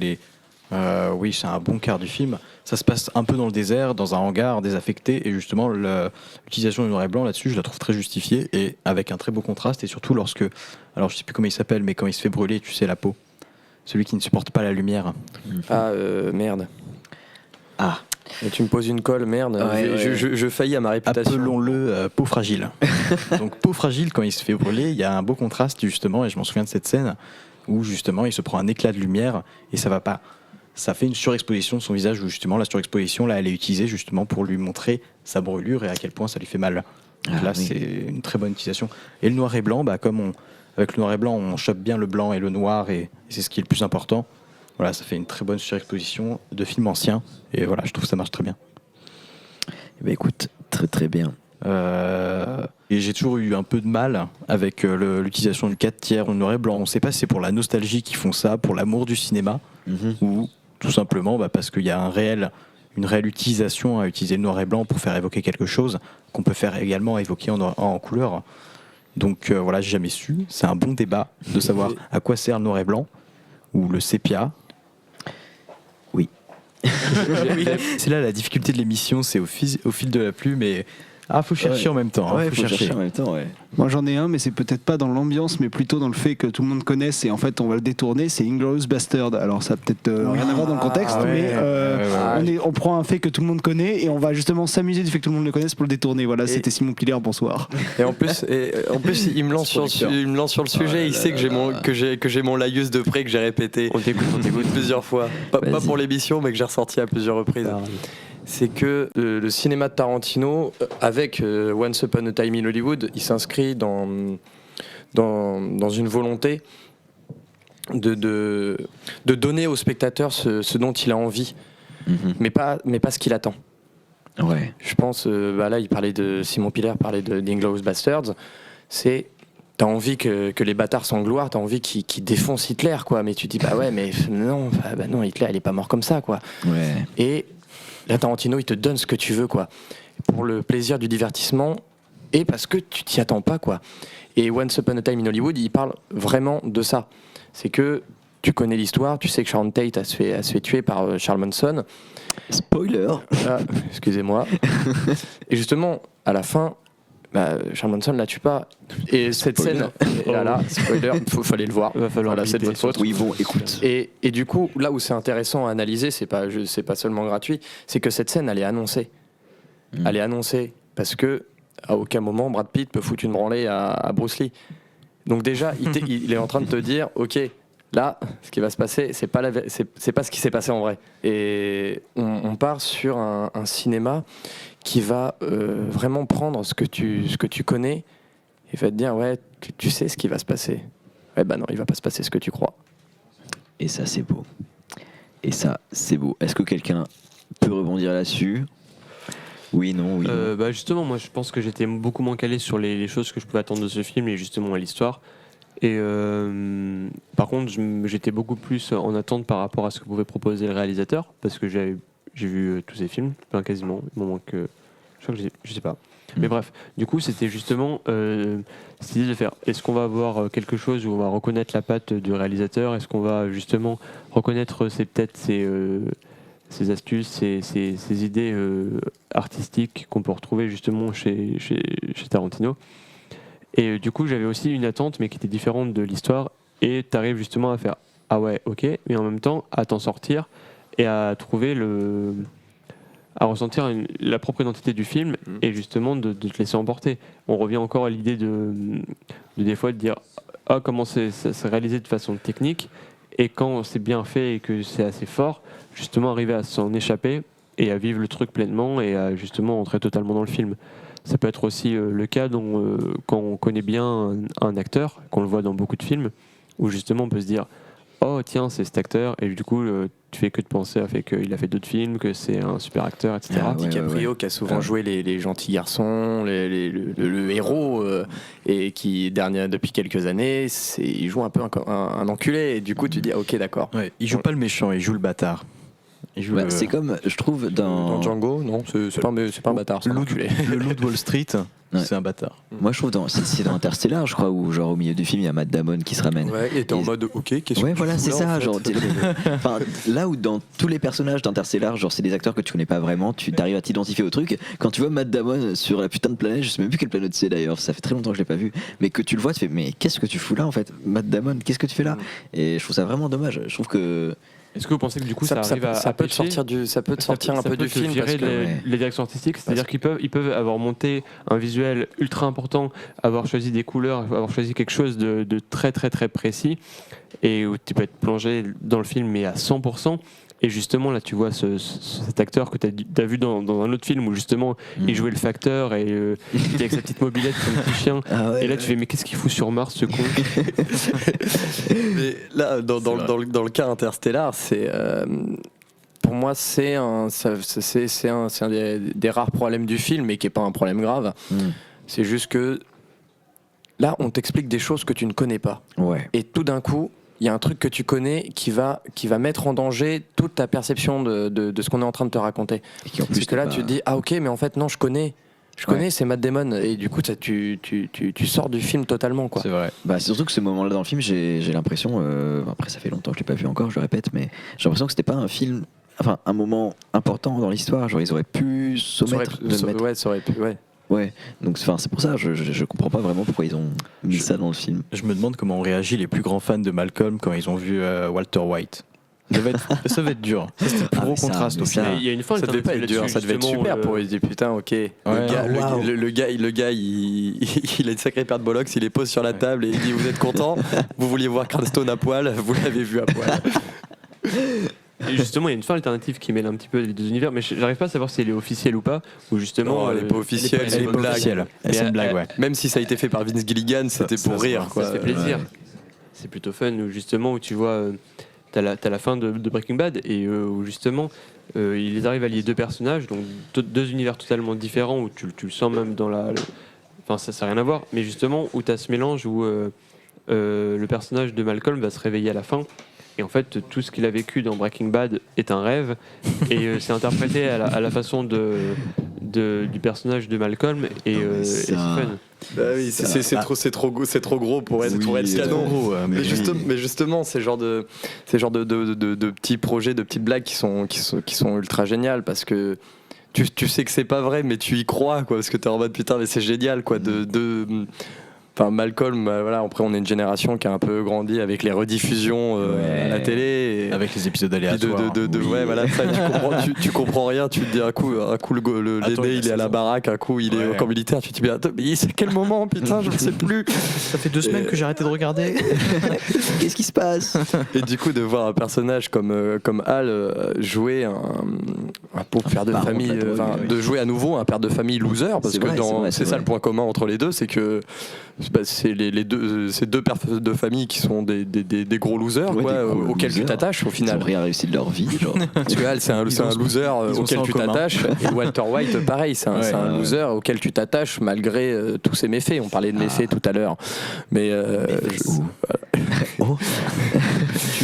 oui, c'est un bon quart du film. Ça se passe un peu dans le désert, dans un hangar désaffecté, et justement l'utilisation du noir et blanc là-dessus, je la trouve très justifiée et avec un très beau contraste. Et surtout lorsque, alors je sais plus comment il s'appelle, mais quand il se fait brûler, tu sais, la peau, celui qui ne supporte pas la lumière. Merde. Ah. Et tu me poses une colle, merde. Ouais, je faillis à ma réputation. Appelons-le peau fragile. Donc peau fragile, quand il se fait brûler, il y a un beau contraste justement, et je m'en souviens de cette scène où justement il se prend un éclat de lumière et ça va pas. Ça fait une surexposition de son visage, où justement la surexposition là, elle est utilisée justement pour lui montrer sa brûlure et à quel point ça lui fait mal. Donc là, c'est une très bonne utilisation. Et le noir et blanc, avec le noir et blanc, on chope bien le blanc et le noir, et c'est ce qui est le plus important. Voilà, ça fait une très bonne surexposition de films anciens, et voilà, je trouve que ça marche très bien. Bah écoute, très très bien. Et j'ai toujours eu un peu de mal avec l'utilisation du 4/3 au noir et blanc. On ne sait pas si c'est pour la nostalgie qu'ils font ça, pour l'amour du cinéma, ou tout simplement parce qu'il y a une réelle utilisation à utiliser le noir et blanc pour faire évoquer quelque chose qu'on peut faire également évoquer en couleur. Donc voilà, j'ai jamais su. C'est un bon débat de savoir à quoi sert le noir et blanc ou le sépia. Oui. C'est là la difficulté de l'émission, c'est au fil de la plume, et faut chercher en même temps. Faut chercher en même temps, ouais. Moi j'en ai un, mais c'est peut-être pas dans l'ambiance, mais plutôt dans le fait que tout le monde connaisse, et en fait on va le détourner. C'est Inglourious Bastard. Alors ça a peut-être rien à voir dans le contexte, mais on prend un fait que tout le monde connaît et on va justement s'amuser du fait que tout le monde le connaisse pour le détourner. Voilà, c'était Simon Piller, bonsoir. Et en plus, il me lance sur le sujet. Il sait que j'ai mon laïus de près que j'ai répété. On t'écoute plusieurs fois. Pas pour l'émission, mais que j'ai ressorti à plusieurs reprises. C'est que le cinéma de Tarantino, avec Once Upon a Time in Hollywood, il s'inscrit dans une volonté de donner au spectateur ce dont il a envie, mais pas ce qu'il attend. Ouais. Je pense, là, Simon Piller parlait d'Inglourious Basterds, t'as envie que les bâtards s'engloirent, t'as envie qu'ils défoncent Hitler, quoi, mais tu te dis, non, Hitler, il est pas mort comme ça, quoi. Ouais. Et là, Tarantino, il te donne ce que tu veux, quoi, pour le plaisir du divertissement et parce que tu t'y attends pas, quoi. Et Once Upon a Time in Hollywood, il parle vraiment de ça. C'est que tu connais l'histoire, tu sais que Sharon Tate se fait tuer par Charles Manson. Spoiler. Excusez-moi. Et justement, à la fin, Charles Manson la tue pas. Et cette scène, spoiler, fallait le voir. Voilà, c'est de votre faute. Oui, bon, écoute. Et du coup, là où c'est intéressant à analyser, c'est pas seulement gratuit, c'est que cette scène, elle est annoncée. Elle est annoncée parce que à aucun moment Brad Pitt peut foutre une branlée à Bruce Lee. Donc déjà, il est en train de te dire, ok, là, ce qui va se passer, c'est pas ce qui s'est passé en vrai. Et on part sur un cinéma qui va vraiment prendre ce que tu connais et va te dire, ouais, tu sais ce qui va se passer. Ouais, non, il va pas se passer ce que tu crois. Et ça, c'est beau. Est-ce que quelqu'un peut rebondir là-dessus ? Oui, non, oui. Justement, moi, je pense que j'étais beaucoup moins calé sur les choses que je pouvais attendre de ce film et justement à l'histoire. Et par contre, j'étais beaucoup plus en attente par rapport à ce que pouvait proposer le réalisateur, parce que j'ai vu tous ces films, quasiment. Il m'en manque, je crois que je sais pas. Mais bref, du coup, c'était justement cette idée de faire, est-ce qu'on va avoir quelque chose où on va reconnaître la patte du réalisateur ? Est-ce qu'on va justement reconnaître ces astuces, ces idées artistiques qu'on peut retrouver justement chez Tarantino. Et du coup, j'avais aussi une attente, mais qui était différente de l'histoire. Et tu arrives justement à faire ah ouais, ok, mais en même temps à t'en sortir et à trouver à ressentir la propre identité du film et justement de te laisser emporter. On revient encore à l'idée de des fois de dire ah comment c'est réalisé de façon technique, et quand c'est bien fait et que c'est assez fort, justement arriver à s'en échapper et à vivre le truc pleinement et à justement entrer totalement dans le film. Ça peut être aussi le cas quand on connaît bien un acteur, qu'on le voit dans beaucoup de films, où justement on peut se dire oh tiens c'est cet acteur, et du coup tu fais que de penser à fait qu'il a fait d'autres films, que c'est un super acteur, etc. DiCaprio qui a souvent joué les gentils garçons, le héros, et qui depuis quelques années il joue un peu un enculé, et du coup tu dis ok d'accord. Ouais, il joue pas le méchant, il joue le bâtard. C'est comme, je trouve, dans Django, non, c'est pas un bâtard, c'est un enculé. Le loup de Wall Street, c'est un bâtard. Moi je trouve c'est dans Interstellar, je crois, où genre au milieu du film il y a Matt Damon qui se ramène. Ouais, et t'es en mode ok, qu'est-ce que ouais, tu voilà, fous c'est là, ça. en fait Genre, enfin, là où dans tous les personnages d'Interstellar, genre c'est des acteurs que tu connais pas vraiment, tu t'arrives à t'identifier au truc. Quand tu vois Matt Damon sur la putain de planète, je sais même plus quelle planète c'est d'ailleurs, ça fait très longtemps que je l'ai pas vu, mais que tu le vois, tu fais mais qu'est-ce que tu fous là en fait, Matt Damon, qu'est-ce que tu fais là? Et je trouve ça vraiment dommage. Je trouve que est-ce que vous pensez que du coup ça arrive ça peut te sortir un peu du film, virer parce que les directions artistiques, c'est-à-dire qu'ils peuvent avoir monté un visuel ultra important, avoir choisi des couleurs, avoir choisi quelque chose de très très très précis, et où tu peux être plongé dans le film mais à 100%. Et justement là tu vois cet acteur que tu as vu dans un autre film où justement il jouait le facteur et il était avec sa petite mobilette comme un petit chien, et là tu fais mais qu'est-ce qu'il fout sur Mars ce con. Mais là dans le cas Interstellar, c'est pour moi c'est un des rares problèmes du film, mais qui est pas un problème grave. C'est juste que là on t'explique des choses que tu ne connais pas, et tout d'un coup il y a un truc que tu connais qui va mettre en danger toute ta perception de ce qu'on est en train de te raconter. Parce que là, tu te dis, ah ok, mais en fait, non, je connais, c'est Matt Damon. Et du coup, tu sors du film totalement, quoi. C'est vrai. Bah, c'est surtout que ce moment-là dans le film, j'ai l'impression, après ça fait longtemps que je l'ai pas vu encore, je le répète, mais j'ai l'impression que c'était pas un film, enfin un moment important dans l'histoire. Genre, ils auraient pu s'omettre de le mettre. Ouais, ça aurait pu, ouais. Ouais, donc c'est pour ça, je comprends pas vraiment pourquoi ils ont mis ça dans le film. Je me demande comment ont réagi les plus grands fans de Malcolm quand ils ont vu Walter White. Ça va être dur. C'était le plus gros contraste au final. Il y a une fin, ça devait pas être dur, ça devait être super pour eux. Ils se disent putain, ok. Le gars, il a une sacrée paire de bollocks, il les pose sur la table et il dit vous êtes content, vous vouliez voir Cranston à poil, vous l'avez vu à poil. Et justement, il y a une fin alternative qui mêle un petit peu les deux univers, mais j'arrive pas à savoir si elle est officielle ou pas. Ou justement, non, elle est pas officielle, c'est une blague. C'est une blague, ouais. Même si ça a été fait par Vince Gilligan, c'était pour rire, quoi. Ça fait plaisir. Ouais. C'est plutôt fun, justement, où tu vois, t'as la fin de Breaking Bad, et où justement, ils arrivent à lier deux personnages, donc deux univers totalement différents, où tu le sens même dans la. Enfin, ça n'a rien à voir, mais justement, où t'as ce mélange où le personnage de Malcolm va se réveiller à la fin. Et en fait, tout ce qu'il a vécu dans Breaking Bad est un rêve, et c'est interprété à la façon du personnage de Malcolm, et c'est fun. Bah oui, c'est trop gros pour être canon. Gros, mais justement, c'est genre de petits projets, de petites blagues qui sont ultra géniales, parce que tu sais que c'est pas vrai, mais tu y crois, quoi, parce que t'es en mode putain, mais c'est génial, quoi, Enfin, Malcolm, voilà, après on est une génération qui a un peu grandi avec les rediffusions à la télé, et avec les épisodes aléatoires. Ouais, voilà, ça, tu comprends rien, tu te dis un coup l'aîné il est à la baraque, un coup il est au camp militaire, tu te dis mais c'est quel moment, putain, je ne sais plus. Ça fait 2 semaines que j'ai arrêté de regarder. Qu'est-ce qui se passe? Et du coup de voir un personnage comme Hal jouer un pauvre père de famille, de jouer à nouveau un père de famille loser, parce que c'est ça le point commun entre les deux, c'est que c'est ces deux pères de famille qui sont des gros losers, auxquels tu t'attaches au final. Ils ont rien réussi de leur vie, genre. Parce que Hal, c'est un loser auquel tu t'attaches, et Walter White pareil, c'est un loser auquel tu t'attaches malgré tous ses méfaits. On parlait de méfaits tout à l'heure, mais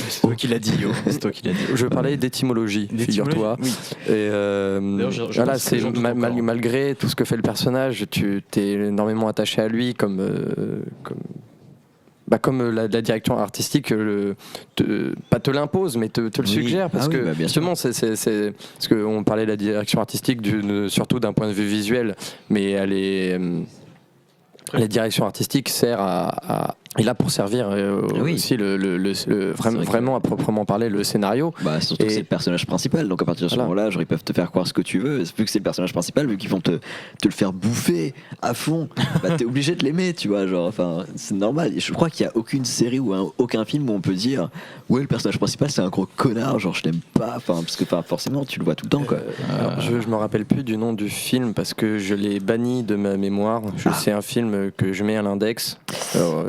c'est toi qui l'as dit, Yo. C'est toi qui l'as dit. Je parlais d'étymologie, figure-toi. Oui. Et voilà, c'est malgré tout ce que fait le personnage, tu t'es énormément attaché à lui, comme comme la direction artistique pas te l'impose, mais te le suggère, parce que bien justement, c'est parce qu'on parlait de la direction artistique surtout d'un point de vue visuel, mais la direction artistique est là pour servir aussi vraiment à proprement parler le scénario. Surtout que c'est le personnage principal, donc à partir de ce moment-là, genre, ils peuvent te faire croire ce que tu veux. Vu que c'est le personnage principal, vu qu'ils vont te le faire bouffer à fond, t'es obligé de l'aimer, tu vois. Genre, enfin, c'est normal. Je crois qu'il n'y a aucune série ou aucun film où on peut dire ouais, le personnage principal c'est un gros connard, genre je l'aime pas. Enfin, parce que forcément, tu le vois tout le temps, quoi. Alors, je me rappelle plus du nom du film parce que je l'ai banni de ma mémoire. C'est un film que je mets à l'index. Alors,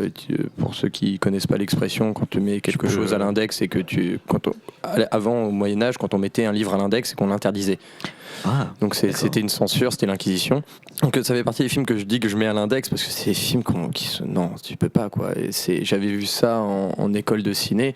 pour ceux qui connaissent pas l'expression, quand tu mets quelque chose à l'index, et que avant au Moyen-Âge, quand on mettait un livre à l'index, c'est qu'on l'interdisait. Donc c'était une censure, c'était l'Inquisition. Donc ça fait partie des films que je dis que je mets à l'index parce que c'est des films non, tu peux pas, quoi. J'avais vu ça en école de ciné,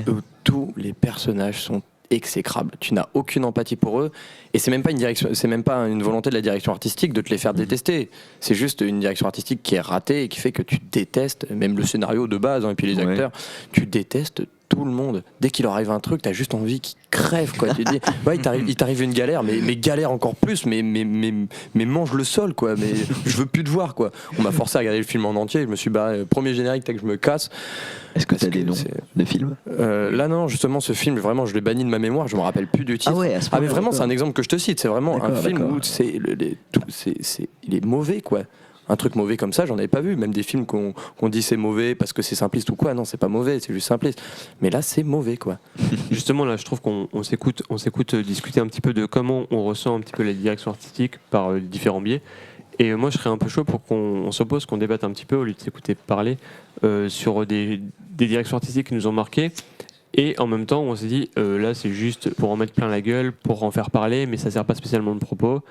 où tous les personnages sont exécrables. Tu n'as aucune empathie pour eux, et c'est même pas une volonté de la direction artistique de te les faire détester. C'est juste une direction artistique qui est ratée et qui fait que tu détestes même le scénario de base, et puis les acteurs, tu détestes tout le monde. Dès qu'il leur arrive un truc, t'as juste envie qu'ils crèvent, quoi. Tu te dis, il t'arrive une galère, mais galère encore plus, mais mange le sol, quoi. Mais je veux plus te voir, quoi. On m'a forcé à regarder le film en entier. Je me suis barré, premier générique, que je me casse. Est-ce que t'as des noms de films là, non, justement, ce film, vraiment, je l'ai banni de ma mémoire. Je me rappelle plus du titre. Mais vraiment, c'est un exemple que je te cite. C'est vraiment un film où il est mauvais, quoi. Un truc mauvais comme ça, j'en avais pas vu. Même des films qu'on dit c'est mauvais parce que c'est simpliste ou quoi. Non, c'est pas mauvais, c'est juste simpliste. Mais là, c'est mauvais, quoi. Justement, là, je trouve qu'on s'écoute discuter un petit peu de comment on ressent un petit peu la direction artistique par différents biais. Et moi, je serais un peu chaud pour qu'on s'oppose, qu'on débatte un petit peu au lieu de s'écouter parler sur des directions artistiques qui nous ont marqués. Et en même temps, on s'est dit, là, c'est juste pour en mettre plein la gueule, pour en faire parler, mais ça sert pas spécialement de propos.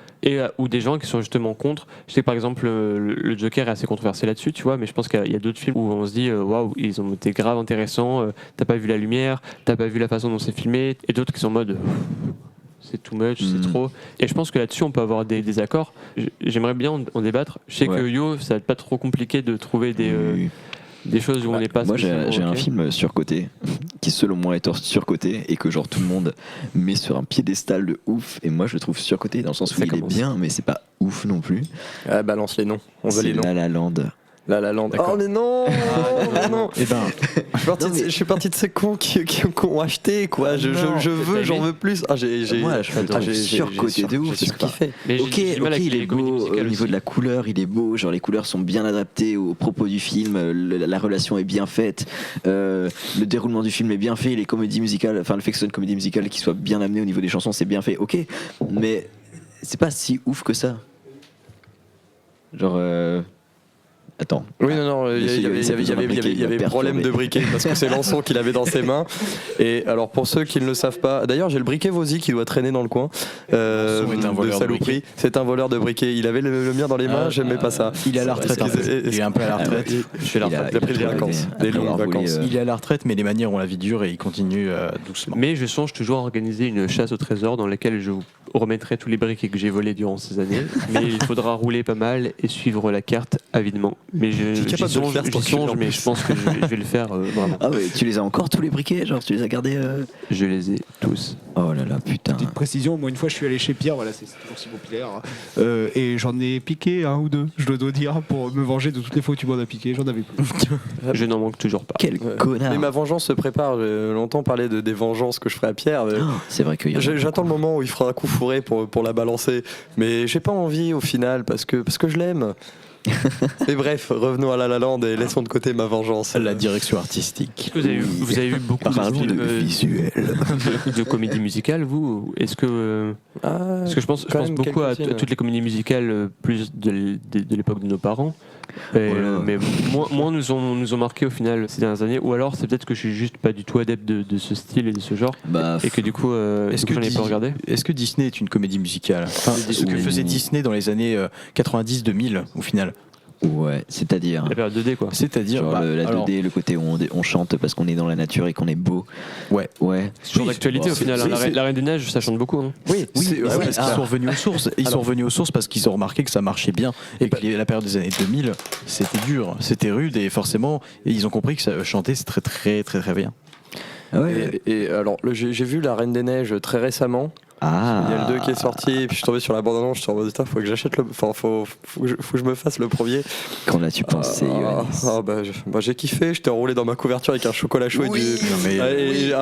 Ou des gens qui sont justement contre. Je sais que par exemple, le Joker est assez controversé là-dessus, tu vois, mais je pense qu'il y a d'autres films où on se dit, waouh, ils ont été grave intéressants, t'as pas vu la lumière, t'as pas vu la façon dont c'est filmé, et d'autres qui sont en mode. C'est too much, c'est trop. Et je pense que là-dessus, on peut avoir des accords. J'aimerais bien en débattre. Je sais que Yo, ça va être pas trop compliqué de trouver des choses où on n'est pas. Moi, j'ai un film surcoté qui, selon moi, est surcoté et que genre tout le monde met sur un piédestal de ouf. Et moi, je le trouve surcoté dans le sens où il est bien, mais c'est pas ouf non plus. Balance les noms. On veut les noms. La La Land. La La Land. Oh mais non, non. Eh ben, je suis parti de ces cons qui ont acheté, quoi. J'en veux plus. Moi, je suis surcoté de ouf. J'ai surkiffé. Ok, il est beau au niveau de la couleur, il est beau. Genre les couleurs sont bien adaptées aux propos du film. La relation est bien faite. Le déroulement du film est bien fait. Les comédies musicales, enfin le fait que ce soit une comédie musicale qui soit bien amenée au niveau des chansons, c'est bien fait. Ok, mais c'est pas si ouf que ça. Genre. Attends. Oui, non, il y avait problème de briquet parce que c'est Lançon qu'il avait dans ses mains. Et alors, pour ceux qui ne le savent pas, d'ailleurs, j'ai le briquet Vosy qui doit traîner dans le coin. De saloperie. C'est un voleur de briquet. Il avait le mien dans les mains, j'aimais pas ça. Il est à la retraite. Il est un peu à la retraite. Je suis à la retraite. Il a pris des vacances. Des longues vacances. Il est à la retraite, mais les manières ont la vie dure et il continue doucement. Mais je songe toujours à organiser une chasse au trésor dans laquelle je vous remettrai tous les briquets que j'ai volés durant ces années. Mais il faudra rouler pas mal et suivre la carte avidement. Mais j'y songe, mais je pense que je vais le faire vraiment. Ah ouais, tu les as encore tous les briquets, genre tu les as gardés Je les ai tous. Oh là là, putain. Petite précision, moi une fois je suis allé chez Pierre, voilà, c'est toujours si populaire, et j'en ai piqué un ou deux, je dois dire, pour me venger de toutes les fois où tu m'en as piqué, j'en avais plus. Je n'en manque toujours pas. Quel connard. Mais ma vengeance se prépare, j'ai longtemps parlé des vengeances que je ferai à Pierre. C'est vrai qu'il y a. J'attends le moment où il fera un coup fourré pour la balancer, mais j'ai pas envie au final parce que je l'aime. Mais bref, revenons à La La Land et laissons de côté ma vengeance. La direction artistique. Vous avez vu beaucoup de visuel de comédies musicales, vous? Est-ce que je pense beaucoup à toutes les comédies musicales plus de l'époque de nos parents. Mais moins nous ont marqué au final ces dernières années, ou alors c'est peut-être que je suis juste pas du tout adepte de ce style et de ce genre, et que du coup j'en ai pas regardé. Est-ce que Disney est une comédie musicale, ce que faisait Disney dans les années 90-2000 au final? Ouais, c'est-à-dire. La période 2D, quoi. C'est-à-dire Genre la 2D, le côté où on chante parce qu'on est dans la nature et qu'on est beau. Ouais. Ouais. C'est toujours d'actualité au final. La Reine des Neiges, ça chante beaucoup. Hein. Oui, parce qu'ils sont revenus aux sources. Ils sont revenus aux sources parce qu'ils ont remarqué que ça marchait bien et que la période des années 2000, c'était dur, c'était rude et forcément, ils ont compris que ça chanter c'est très très très très bien. Ah ouais. Et alors, j'ai vu La Reine des Neiges très récemment. Ah. Il y a le 2 qui est sorti, et puis je suis tombé sur la bande-annonce, je suis en mode putain, faut que j'achète le. Enfin, faut que je me fasse le premier. Qu'en as-tu pensé, Yoannis? J'ai kiffé, j'étais enroulé dans ma couverture avec un chocolat chaud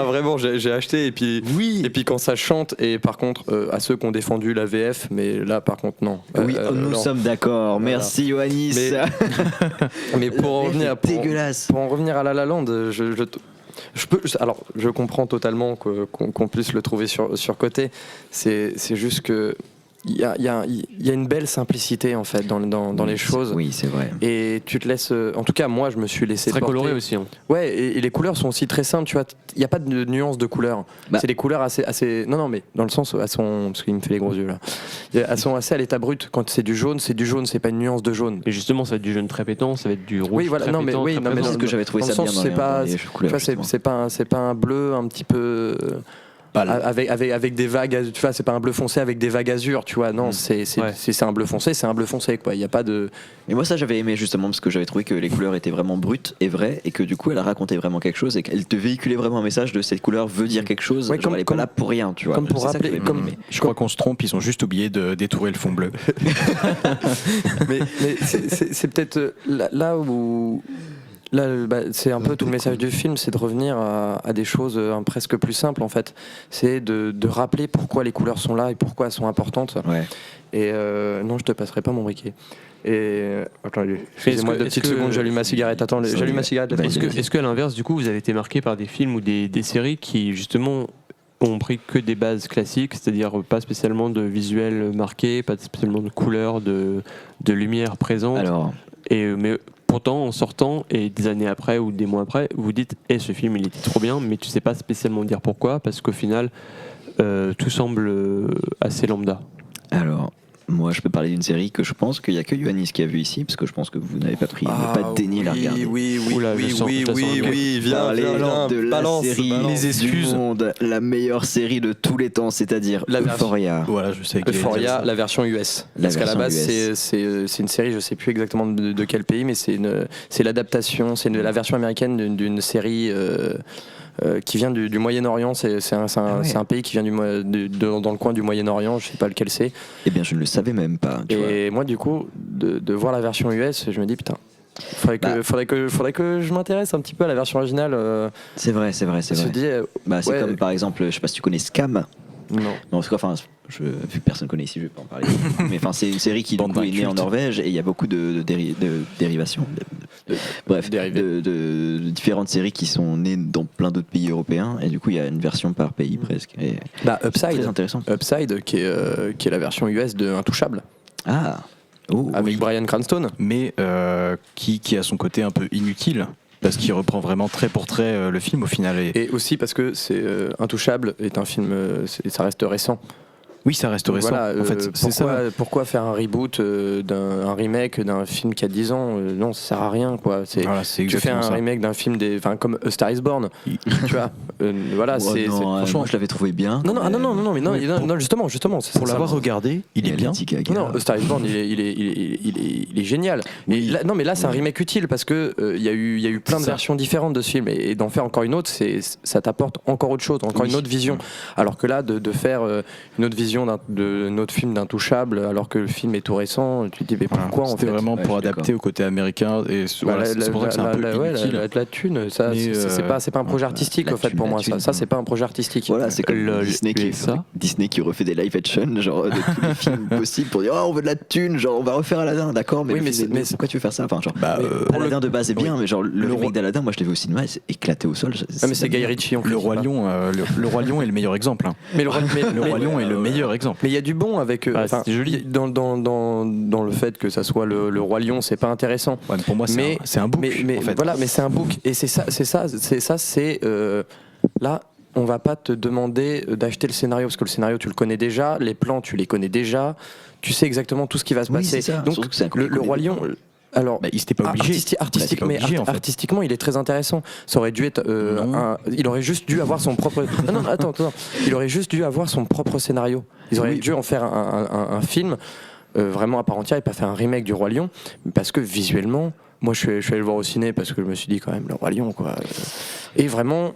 vraiment, j'ai acheté, et puis quand ça chante, et par contre, à ceux qui ont défendu la VF, mais là par contre, non. Nous non. sommes d'accord, Voilà. merci Yoannis. Mais pour en dégueulasse. revenir à La La Land, je comprends totalement qu'on puisse le trouver surcoté. C'est juste que il y a une belle simplicité en fait dans les choses. Oui, c'est vrai. Et tu te laisses. En tout cas, moi, je me suis laissé Très porter. coloré aussi. Hein. Ouais, et les couleurs sont aussi très simples. Tu vois, il n'y a pas de nuance de couleurs. C'est des couleurs assez. Non, mais dans le sens parce qu'il me fait les gros yeux là. Elles sont assez à l'état brut. Quand c'est du jaune, c'est pas une nuance de jaune. Et justement, ça va être du jaune très pétant, ça va être du rouge. Oui, voilà. Très Non, mais pétant, oui, très non, mais présent. c'est ce que j'avais trouvé dans le ça bien sens, dans les couleurs. tu vois, c'est pas un bleu un petit peu. Avec des vagues, tu vois, c'est pas un bleu foncé avec des vagues azur, tu vois, non, c'est un bleu foncé, quoi, il y a pas de... Mais moi ça j'avais aimé justement parce que j'avais trouvé que les couleurs étaient vraiment brutes et vraies et que du coup elle racontait vraiment quelque chose et qu'elle te véhiculait vraiment un message de cette couleur veut dire quelque chose, Ouais, genre elle est pas là pour rien, tu vois. Comme pour C'est ça que rappeler, j'avais comme, aimé. Je crois qu'on se trompe, ils ont juste oublié de détourer le fond bleu. mais c'est peut-être là où... Là, c'est un peu tout le message du film, c'est de revenir à des choses presque plus simples en fait. C'est de rappeler pourquoi les couleurs sont là et pourquoi elles sont importantes. Ouais. Et non, je te passerai pas mon briquet. Et attendez, excusez-moi deux petites secondes, j'allume ma cigarette. Attends, j'allume ma cigarette. Est-ce qu'à l'inverse, du coup, vous avez été marqué par des films ou des séries qui justement ont pris que des bases classiques, c'est-à-dire pas spécialement de visuel marqué, pas spécialement de couleurs, de lumière présente. Alors, mais pourtant, en sortant, et des années après ou des mois après, vous dites ce film il était trop bien, mais tu sais pas spécialement dire pourquoi, parce qu'au final, tout semble assez lambda. alors, moi je peux parler d'une série que je pense qu'il y a que Yoannis qui a vu ici, parce que je pense que vous n'avez pas pris, pas daigné la regarder. Oula, je sens viens, Parler de balance, la série les du excuses. monde, la meilleure série de tous les temps, c'est-à-dire La version- Euphoria. Voilà, je sais. Euphoria, la version US. La Parce qu'à la version base, US. c'est une série, je sais plus exactement de quel pays, mais c'est l'adaptation, la version américaine d'une série qui vient du Moyen-Orient. C'est un pays qui vient dans le coin du Moyen-Orient, je sais pas lequel c'est. Eh bien, je ne le savais même pas. Tu vois. Et moi, du coup, de voir la version US, je me dis putain. Faudrait que je m'intéresse un petit peu à la version originale. C'est vrai. Je me dis, C'est ouais. comme par exemple, je sais pas si tu connais Scam. non. Non, c'est quoi, enfin, vu que personne connaît ici, je vais pas en parler. Mais enfin, c'est une série qui du Bande coup, est née en d'incultes. Norvège et il y a beaucoup de dérivations. Bref, Dérivés. de différentes séries qui sont nées dans plein d'autres pays européens et du coup, il y a une version par pays presque. Et Bah, c'est très intéressant. Upside, qui est la version US de Intouchable, Ah, oh, avec oui. Bryan Cranston. Mais qui a son côté un peu inutile, parce qu'il reprend vraiment trait pour trait le film au final. Et aussi parce que Intouchable est un film, ça reste récent. Oui, ça reste récent. Voilà, en fait, c'est ça. pourquoi faire un reboot, un remake d'un film qui a 10 ans non, ça sert à rien, quoi. Voilà, c'est Tu fais exactement un ça. remake d'un film comme A Star is Born, tu vois. Voilà, Oh, non, franchement. moi je l'avais trouvé bien. Non, justement, c'est Pour ça. l'avoir regardé, il est bien. Non, A Star is Born, il est génial. Et là, non, mais là, c'est un remake utile parce que il y a eu plein de versions différentes de ce film et d'en faire encore une autre, ça t'apporte encore autre chose, encore une autre vision. Alors que là, de faire une autre vision d'un autre film d'Intouchable, alors que le film est tout récent, tu te dis mais pourquoi en C'était fait. vraiment Ouais, pour je suis adapter au côté américain et voilà, c'est pour ça que c'est un peu inutile. La thune, ça, Mais, c'est pas un projet artistique la en fait thune, pour la moi. thune. Ça, c'est pas un projet artistique. Voilà, c'est comme Le Disney USA. qui refait des live action, genre de tous les films possibles pour dire oh on veut de la thune, genre on va refaire Aladdin, d'accord, mais, Oui, mais pourquoi tu veux faire ça, enfin genre pour Aladdin de base est bien, mais genre le roi- remake d'Aladdin, moi je l'ai vu au cinéma, et c'est éclaté au sol. mais c'est Guy Ritchie en fait. Le Roi Lion, le Roi Lion est le meilleur exemple. hein. Mais le Le Roi Lion est le meilleur exemple. Mais il y a du bon avec. c'était joli. Dans le fait que ça soit le Roi Lion, c'est pas intéressant. Ouais, mais pour moi, c'est un book. Mais en fait. voilà, mais c'est un book. Et c'est là, on va pas te demander d'acheter le scénario parce que le scénario tu le connais déjà, les plans tu les connais déjà, tu sais exactement tout ce qui va se Oui, passer. c'est ça. Donc Surtout que c'est un le copier-coller Roi de Lion. Alors, Bah, il s'était pas obligé. artistique, Bah, mais c'est pas obligé, en fait. artistiquement, il est très intéressant. Ça aurait dû être, il aurait juste dû avoir son propre. Non, attends. Il aurait juste dû avoir son propre scénario. Ils auraient dû en faire un film vraiment à part entière et pas faire un remake du Roi Lion, parce que visuellement, moi, je suis allé le voir au ciné parce que je me suis dit quand même le Roi Lion, quoi. Et vraiment.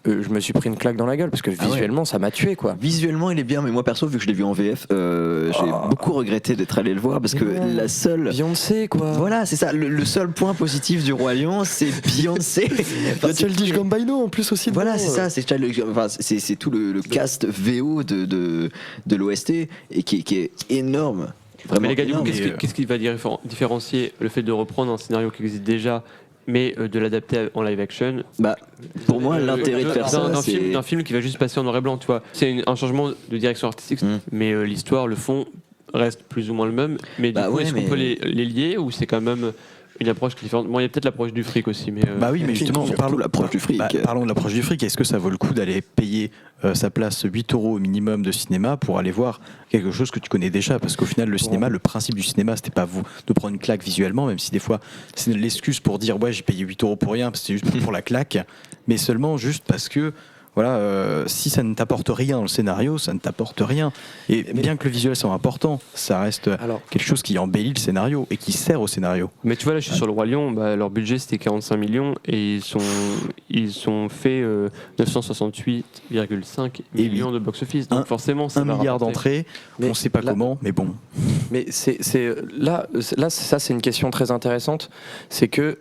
Je me suis pris une claque dans la gueule parce que visuellement ça m'a tué, quoi. Visuellement il est bien, mais moi perso vu que je l'ai vu en VF, j'ai beaucoup regretté d'être allé le voir parce que la seule Beyoncé, quoi. Voilà, c'est ça, le seul point positif du Roi Lion c'est Beyoncé. Il y a Childish Gambino en plus aussi. Voilà, c'est ça, c'est tout le cast VO de l'OST et qui est énorme. Vraiment Mais les gars, du coup, énorme. qu'est-ce qui va différencier le fait de reprendre un scénario qui existe déjà, mais de l'adapter en live action? Bah, pour moi, l'intérêt de faire ça, c'est d'un film qui va juste passer en noir et blanc, tu vois. C'est un changement de direction artistique, mais l'histoire, le fond reste plus ou moins le même. Mais du coup, est-ce qu'on peut les lier ou c'est quand même une approche différente? Bon, il y a peut-être l'approche du fric aussi, mais Bah oui, mais justement, parlons de l'approche du fric. Parlons de l'approche du fric. Est-ce que ça vaut le coup d'aller payer sa place 8 € au minimum de cinéma pour aller voir quelque chose que tu connais déjà? Parce qu'au final, le cinéma, le principe du cinéma, c'était pas de prendre une claque visuellement, même si des fois c'est l'excuse pour dire ouais, j'ai payé 8 € pour rien, parce que c'est juste pour la claque, mais seulement juste parce que. Voilà, si ça ne t'apporte rien dans le scénario, ça ne t'apporte rien. Et bien que le visuel soit important, ça reste quelque chose qui embellit le scénario et qui sert au scénario. Mais tu vois, là, je suis sur le Roi Lion, leur budget c'était 45 millions et ils ont fait 968,5 millions de box-office. Donc forcément, ça 1 milliard d'entrées, on ne sait pas comment, mais bon. Mais là, ça c'est une question très intéressante. C'est que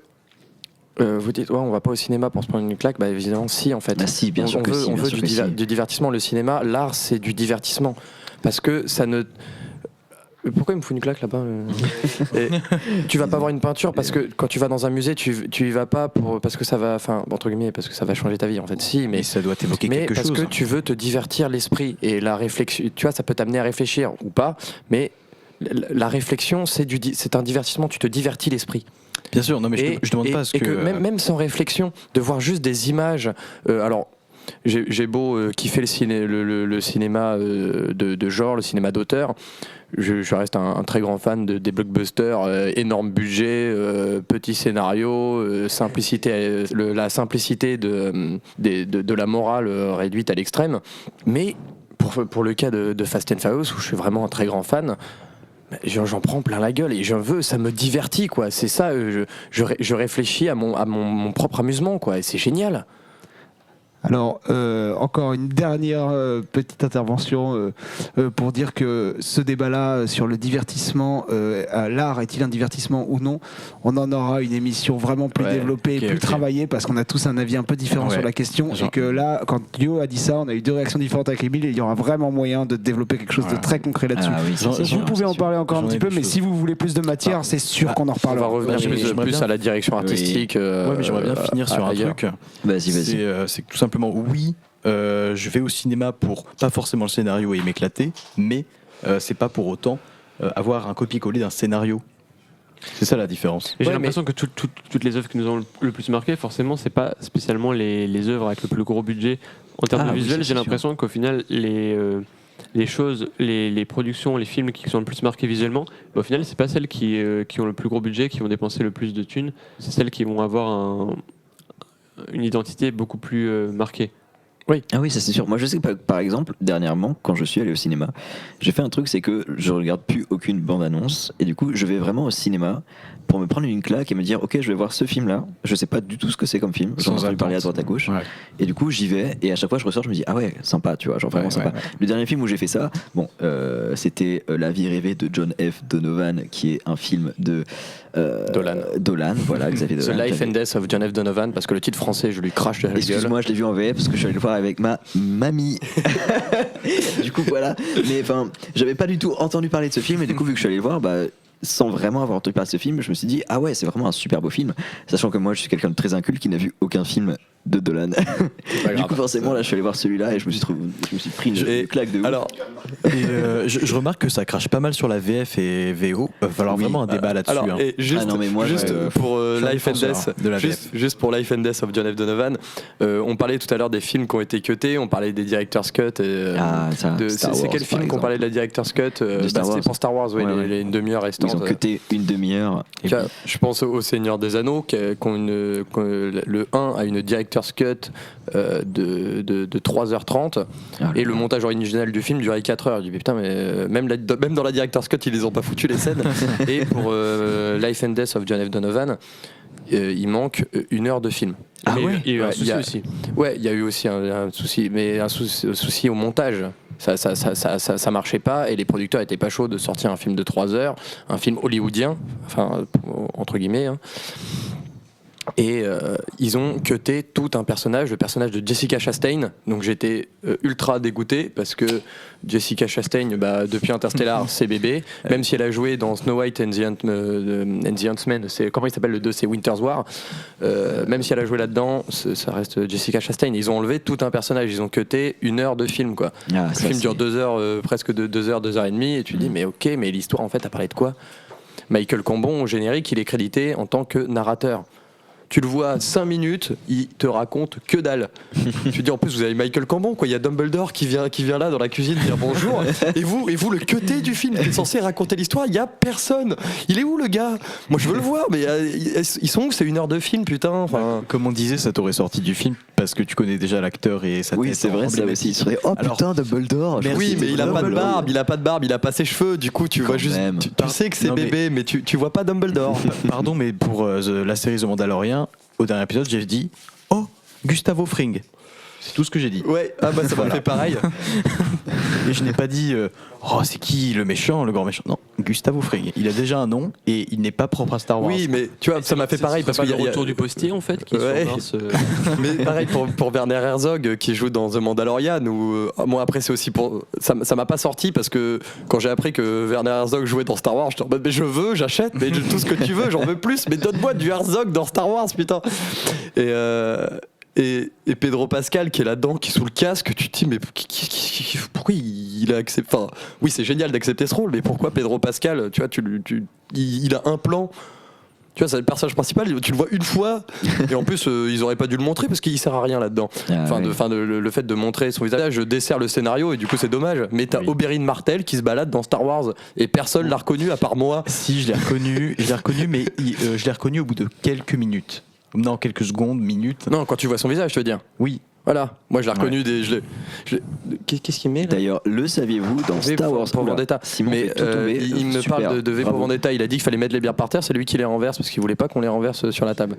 vous dites on va pas au cinéma pour se prendre une claque, bah évidemment si en fait. Bah si, bien sûr que si. On veut du divertissement. Le cinéma, l'art c'est du divertissement parce que ça ne. Pourquoi il me fout une claque là-bas Tu vas pas voir une peinture parce que quand tu vas dans un musée, tu y vas pas parce que ça va, enfin entre guillemets, parce que ça va changer ta vie en fait. Si, mais ça doit t'évoquer quelque chose. Mais parce que tu veux te divertir l'esprit et la réflexion. Tu vois, ça peut t'amener à réfléchir ou pas, mais la réflexion c'est un divertissement. Tu te divertis l'esprit. Bien sûr, non mais je demande pas ce que même sans réflexion, de voir juste des images. Alors, j'ai beau kiffer le cinéma de genre, le cinéma d'auteur, je reste un très grand fan des blockbusters, énorme budget, petit scénario, simplicité, la simplicité de la morale réduite à l'extrême. Mais pour le cas de Fast and Furious, où je suis vraiment un très grand fan, j'en prends plein la gueule et ça me divertit, quoi. C'est ça, je réfléchis à mon propre amusement, quoi, et c'est génial. Alors, encore une dernière petite intervention pour dire que ce débat-là sur le divertissement, l'art est-il un divertissement ou non, on en aura une émission vraiment plus développée, plus travaillée, parce qu'on a tous un avis un peu différent sur la question, et que là, quand Yo a dit ça, on a eu deux réactions différentes avec Émile, et il y aura vraiment moyen de développer quelque chose de très concret là-dessus. Ah oui, vous pouvez en parler encore un petit peu, mais si vous voulez plus de matière, c'est sûr qu'on en reparlera. On va revenir plus à la direction artistique. Ouais, mais j'aimerais bien finir sur un truc. Vas-y. C'est que tout simplement, oui, je vais au cinéma pour pas forcément le scénario et m'éclater, mais c'est pas pour autant avoir un copier-coller d'un scénario. C'est ça la différence. J'ai l'impression que toutes les œuvres qui nous ont le plus marqué, forcément, c'est pas spécialement les œuvres avec le plus gros budget en termes de visuel. J'ai l'impression qu'au final, les choses, les productions, les films qui sont le plus marqués visuellement, au final, c'est pas celles qui ont le plus gros budget, qui vont dépenser le plus de thunes. C'est celles qui vont avoir une identité beaucoup plus marquée. Oui. Ah oui, ça c'est sûr. Moi je sais que par exemple, dernièrement, quand je suis allé au cinéma, j'ai fait un truc, c'est que je regarde plus aucune bande-annonce et du coup je vais vraiment au cinéma pour me prendre une claque et me dire ok, je vais voir ce film-là. Je sais pas du tout ce que c'est comme film. J'en ai entendu parler à droite à gauche. Ouais. Et du coup j'y vais et à chaque fois je ressors, je me dis ah ouais, sympa, tu vois, genre vraiment sympa. Ouais. Le dernier film où j'ai fait ça, c'était La vie rêvée de John F. Donovan, qui est un film de Dolan, voilà, Xavier Dolan. The Life and Death of John F. Donovan, parce que le titre français, je lui crache la gueule. Excuse-moi, je l'ai vu en VF parce que je suis allé le voir avec ma mamie. Du coup, voilà. Mais enfin, j'avais pas du tout entendu parler de ce film et du coup, vu que je suis allé le voir, sans vraiment avoir entendu parler de ce film, je me suis dit ah ouais, c'est vraiment un super beau film. Sachant que moi, je suis quelqu'un de très inculte qui n'a vu aucun film de Dolan. Du coup, forcément, là, je suis allé voir celui-là et je me suis pris une claque de ouf. Alors, je remarque que ça crache pas mal sur la VF et VO. Il va falloir vraiment un débat là-dessus. Alors, et juste, pour Life and Death, juste pour Life and Death of John F. Donovan, on parlait tout à l'heure des films qui ont été cutés, on parlait des director's cut. C'est quel film qu'on parlait de la director's cut? C'était pour Star Wars, une demi-heure restante. Ils ont cuté une demi-heure. Tu vois, je pense au Seigneur des Anneaux, le 1 a une director's cut de 3h30 et le montage original du film durait 4 heures. Je dis putain, mais même dans la director's cut, ils les ont pas foutu les scènes. Et pour Life and Death of John F. Donovan, il manque 1 heure de film. Ah ouais, il y a eu un souci aussi. Ouais, il y a eu aussi un souci, mais un souci au montage. Ça marchait pas et les producteurs étaient pas chauds de sortir un film de 3 heures, un film hollywoodien, enfin entre guillemets. Hein. Et ils ont cuté tout un personnage, le personnage de Jessica Chastain. Donc j'étais ultra dégoûté parce que Jessica Chastain, depuis Interstellar, c'est bébé. Même si elle a joué dans Snow White and the Huntsman, comment il s'appelle le 2, c'est Winter's War. Même si elle a joué là-dedans, ça reste Jessica Chastain. Ils ont enlevé tout un personnage, ils ont cuté 1 heure de film, quoi. Le film dure 2 heures, presque 2 heures, 2 heures et demie, et tu dis mais ok, mais l'histoire en fait a parlé de quoi? Michael Cambon au générique, il est crédité en tant que narrateur. Tu le vois 5 minutes, il te raconte que dalle. Tu dis en plus vous avez Michael Cambon, quoi. Il y a Dumbledore qui vient là dans la cuisine dire bonjour. Et vous le cuté du film qui est censé raconter l'histoire, il y a personne. Il est où le gars? Moi je veux le voir, mais ils sont où? C'est 1 heure de film, putain. Enfin... Comme on disait, ça t'aurait sorti du film parce que tu connais déjà l'acteur et sa tête. Oui, c'est vrai, ça aussi. Il serait putain, Dumbledore. Oui, mais il a pas de barbe, il a pas ses cheveux. Du coup, tu vois juste, tu sais que c'est bébé, mais tu vois pas Dumbledore. Pardon, mais pour la série The Mandalorian, au dernier épisode, j'ai dit oh, Gustavo Fring. C'est tout ce que j'ai dit. Ouais, ça m'a fait pareil. Et je n'ai pas dit oh, c'est qui le méchant, le grand méchant. Non, Gustavo Fring. Il a déjà un nom et il n'est pas propre à Star Wars. Oui, mais tu vois, ça m'a fait pareil parce qu'il qu'il y a le retour du postier en fait qui Mais pareil pour Werner Herzog qui joue dans The Mandalorian où moi après c'est aussi pour ça m'a pas sorti parce que quand j'ai appris que Werner Herzog jouait dans Star Wars, j'étais en mode mais je veux, j'achète, mais tout ce que tu veux, j'en veux plus, mais donne-moi du Herzog dans Star Wars, putain. Et Pedro Pascal qui est là-dedans, qui est sous le casque, tu te dis mais pourquoi il a accepté, enfin oui c'est génial d'accepter ce rôle, mais pourquoi Pedro Pascal, tu vois, il a un plan, tu vois, c'est le personnage principal, tu le vois une fois et en plus ils auraient pas dû le montrer parce qu'il sert à rien là-dedans. Le fait de montrer son visage dessert le scénario et du coup c'est dommage, mais t'as Oberyn Martell qui se balade dans Star Wars et personne l'a reconnu à part moi. Si, je l'ai reconnu, mais je l'ai reconnu au bout de quelques minutes. Non, quelques secondes, minutes. Non, quand tu vois son visage, je veux dire. Oui. Voilà, moi je l'ai reconnu. Qu'est-ce qu'il met là? D'ailleurs, le saviez-vous dans Star Wars pour Vendetta? Mais il me parle de V pour Vendetta. Il a dit qu'il fallait mettre les bières par terre. C'est lui qui les renverse parce qu'il voulait pas qu'on les renverse sur la table.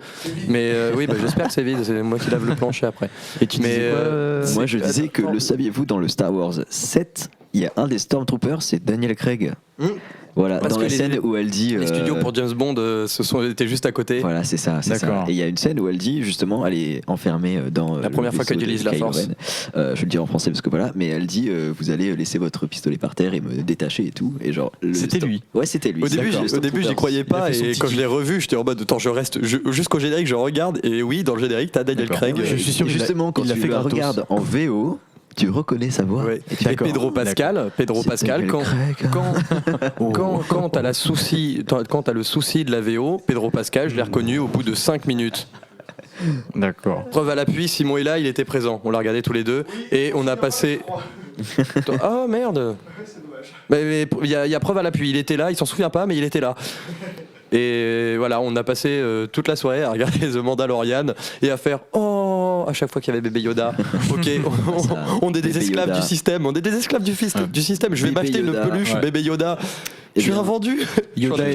Mais oui, j'espère que c'est vide. C'est moi qui lave le plancher après. Et tu disais quoi, moi je disais que le saviez-vous dans le Star Wars 7, il y a un des Stormtroopers, c'est Daniel Craig. Voilà, parce dans la scène où elle dit... Les studios pour James Bond étaient juste à côté. Voilà, c'est ça. Et il y a une scène où elle dit, justement, elle est enfermée dans... La première fois qu'elle utilise la force. Je vais le dire en français parce que voilà, mais elle dit, vous allez laisser votre pistolet par terre et me détacher et tout. Et genre, c'était lui. Ouais, c'était lui. Au début, j'y croyais pas et quand je l'ai revu, j'étais en mode, attends, je reste jusqu'au générique, je regarde et oui, dans le générique, t'as Daniel Craig. Je suis sûr, justement, quand tu la regardes en VO... Tu reconnais sa voix. Ouais. Et Pedro Pascal, quand t'as le souci de la VO, Pedro Pascal, je l'ai reconnu au bout de 5 minutes. D'accord. Preuve à l'appui, Simon est là, il était présent. On l'a regardé tous les deux et on a passé. Oh merde. Mais il y a preuve à l'appui. Il était là, il s'en souvient pas, mais il était là. Et voilà, on a passé toute la soirée à regarder The Mandalorian et à faire oh à chaque fois qu'il y avait bébé Yoda. Ok, on est des esclaves du système, on est des esclaves du système. Je vais m'acheter une peluche bébé Yoda. Je suis un vendu. Yoda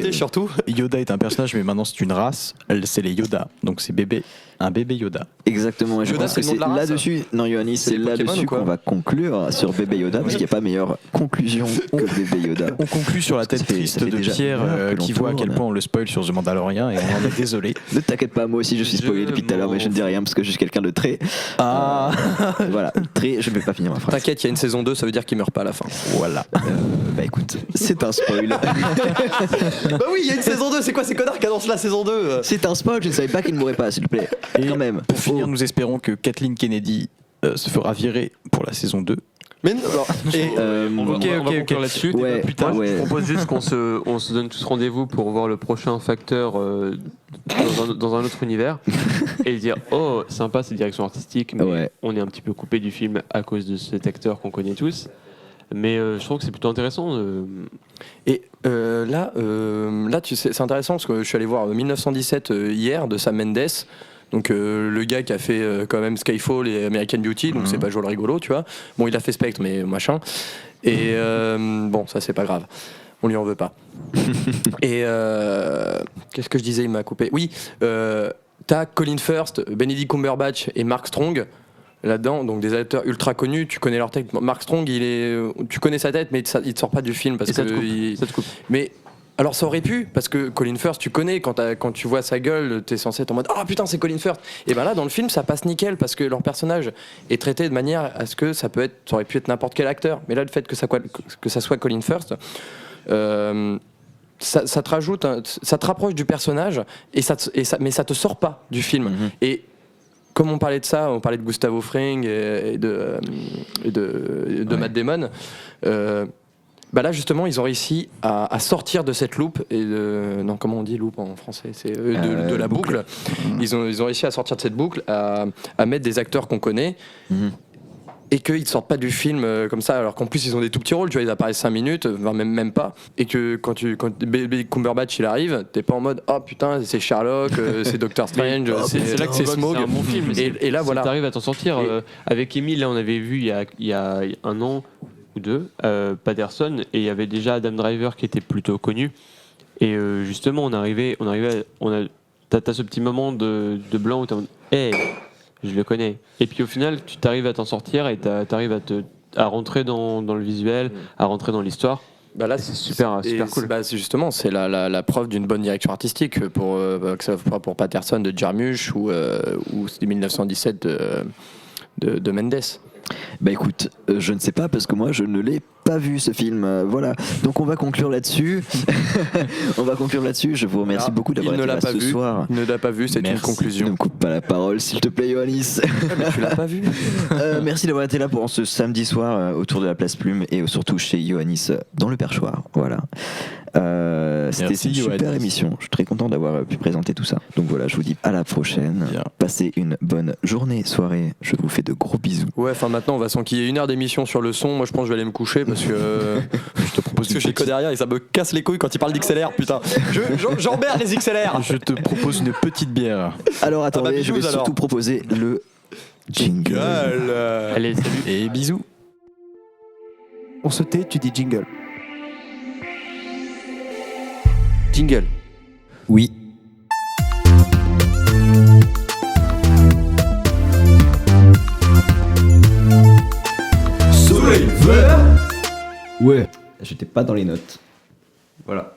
est un personnage, mais maintenant c'est une race. C'est les Yoda, donc c'est un bébé Yoda. Exactement. Et je Yoda, pense que c'est là-dessus. Non, Yoannis, c'est là-dessus qu'on va conclure sur bébé Yoda, parce qu'il n'y a pas meilleure conclusion que bébé Yoda. On conclut sur la tête triste de Pierre qui voit à quel point on le spoil sur The Mandalorian et on en est désolé. Ne t'inquiète pas, moi aussi je suis spoilé depuis tout à l'heure, mais je ne dis rien parce que je suis quelqu'un de très. Voilà, très. Je ne vais pas finir ma phrase. T'inquiète, il y a une saison 2, ça veut dire qu'il meurt pas à la fin. Voilà. Bah écoute, c'est un spoil. Bah oui, il y a une saison 2, c'est quoi ces connards qui annoncent la saison 2? C'est un spoil, je ne savais pas qu'il ne mourrait pas, s'il te plaît. Et quand même. Pour finir, nous espérons que Kathleen Kennedy se fera virer pour la saison 2. Mais non, alors, on va conclure là-dessus. Ouais, plus tard, je propose juste qu'on se donne tous rendez-vous pour voir le prochain facteur dans un autre univers et dire oh sympa cette direction artistique, mais on est un petit peu coupé du film à cause de cet acteur qu'on connaît tous. Mais je trouve que c'est plutôt intéressant. Et là, tu sais, c'est intéressant parce que je suis allé voir 1917 hier de Sam Mendes. Donc le gars qui a fait quand même Skyfall et American Beauty, donc c'est pas Joel rigolo, tu vois. Bon, il a fait Spectre, mais machin. Et bon, ça c'est pas grave. On lui en veut pas. Et qu'est-ce que je disais, il m'a coupé. Oui, t'as Colin Firth, Benedict Cumberbatch et Mark Strong là-dedans, donc des acteurs ultra connus. Tu connais leur tête. Mark Strong, tu connais sa tête, mais il te sort pas du film parce Et ça te coupe. que Ça te coupe. Mais alors ça aurait pu, parce que Colin Firth, tu connais, quand tu vois sa gueule, t'es censé être en mode « Ah putain, c'est Colin Firth !» Et ben là, dans le film, ça passe nickel, parce que leur personnage est traité de manière à ce que ça aurait pu être n'importe quel acteur. Mais là, le fait que ça soit Colin Firth, ça te rajoute, ça te rapproche du personnage, mais ça te sort pas du film. Et comme on parlait de Gustavo Fring et de Matt Damon. Bah là justement ils ont réussi à sortir de cette loupe non, comment on dit loupe en français, c'est de la boucle. Ils ont réussi à sortir de cette boucle, à mettre des acteurs qu'on connaît et qu'ils ne sortent pas du film comme ça, alors qu'en plus ils ont des tout petits rôles, tu vois, ils apparaissent 5 minutes, même pas, et que quand Cumberbatch il arrive, t'es pas en mode oh putain c'est Sherlock, c'est Doctor Strange, c'est là que c'est Smaug. C'est un bon film. Et là voilà. T'arrives à t'en sortir. Avec Emile, là on avait vu il y a un an ou deux, Patterson, et il y avait déjà Adam Driver qui était plutôt connu. Et justement, t'as ce petit moment de blanc où t'es en mode hey, je le connais. Et puis au final, tu t'arrives à t'en sortir et t'arrives à rentrer dans le visuel, à rentrer dans l'histoire. Bah là, c'est super cool. C'est justement, c'est la preuve d'une bonne direction artistique pour que ça soit pour Patterson de Jarmusch ou 1917 de Mendes. Bah écoute, je ne sais pas parce que moi je ne l'ai pas vu ce film, voilà. Donc on va conclure là-dessus. Je vous remercie beaucoup d'avoir été là ce soir. Il ne l'a pas vu, c'est une conclusion. Ne me coupe pas la parole s'il te plaît, Yoannis. Mais tu l'as pas vu. Merci d'avoir été là pour ce samedi soir autour de la Place Plume et surtout chez Yoannis dans le Perchoir. Voilà. C'était une super émission. Je suis très content d'avoir pu présenter tout ça. Donc voilà, je vous dis à la prochaine. Bien. Passez une bonne journée, soirée. Je vous fais de gros bisous. Ouais, enfin maintenant on va s'enquiller 1 heure d'émission sur le son. Moi je pense que je vais aller me coucher parce que je te propose que j'ai que derrière et ça me casse les couilles quand il parle d'XLR. Putain, j'emmerde les XLR. Je te propose une petite bière. Alors attendez, je vais surtout proposer le jingle. Allez, salut et bisous. On se tait, tu dis jingle. Jingle. Oui. Soleil vert. Ouais. J'étais pas dans les notes. Voilà.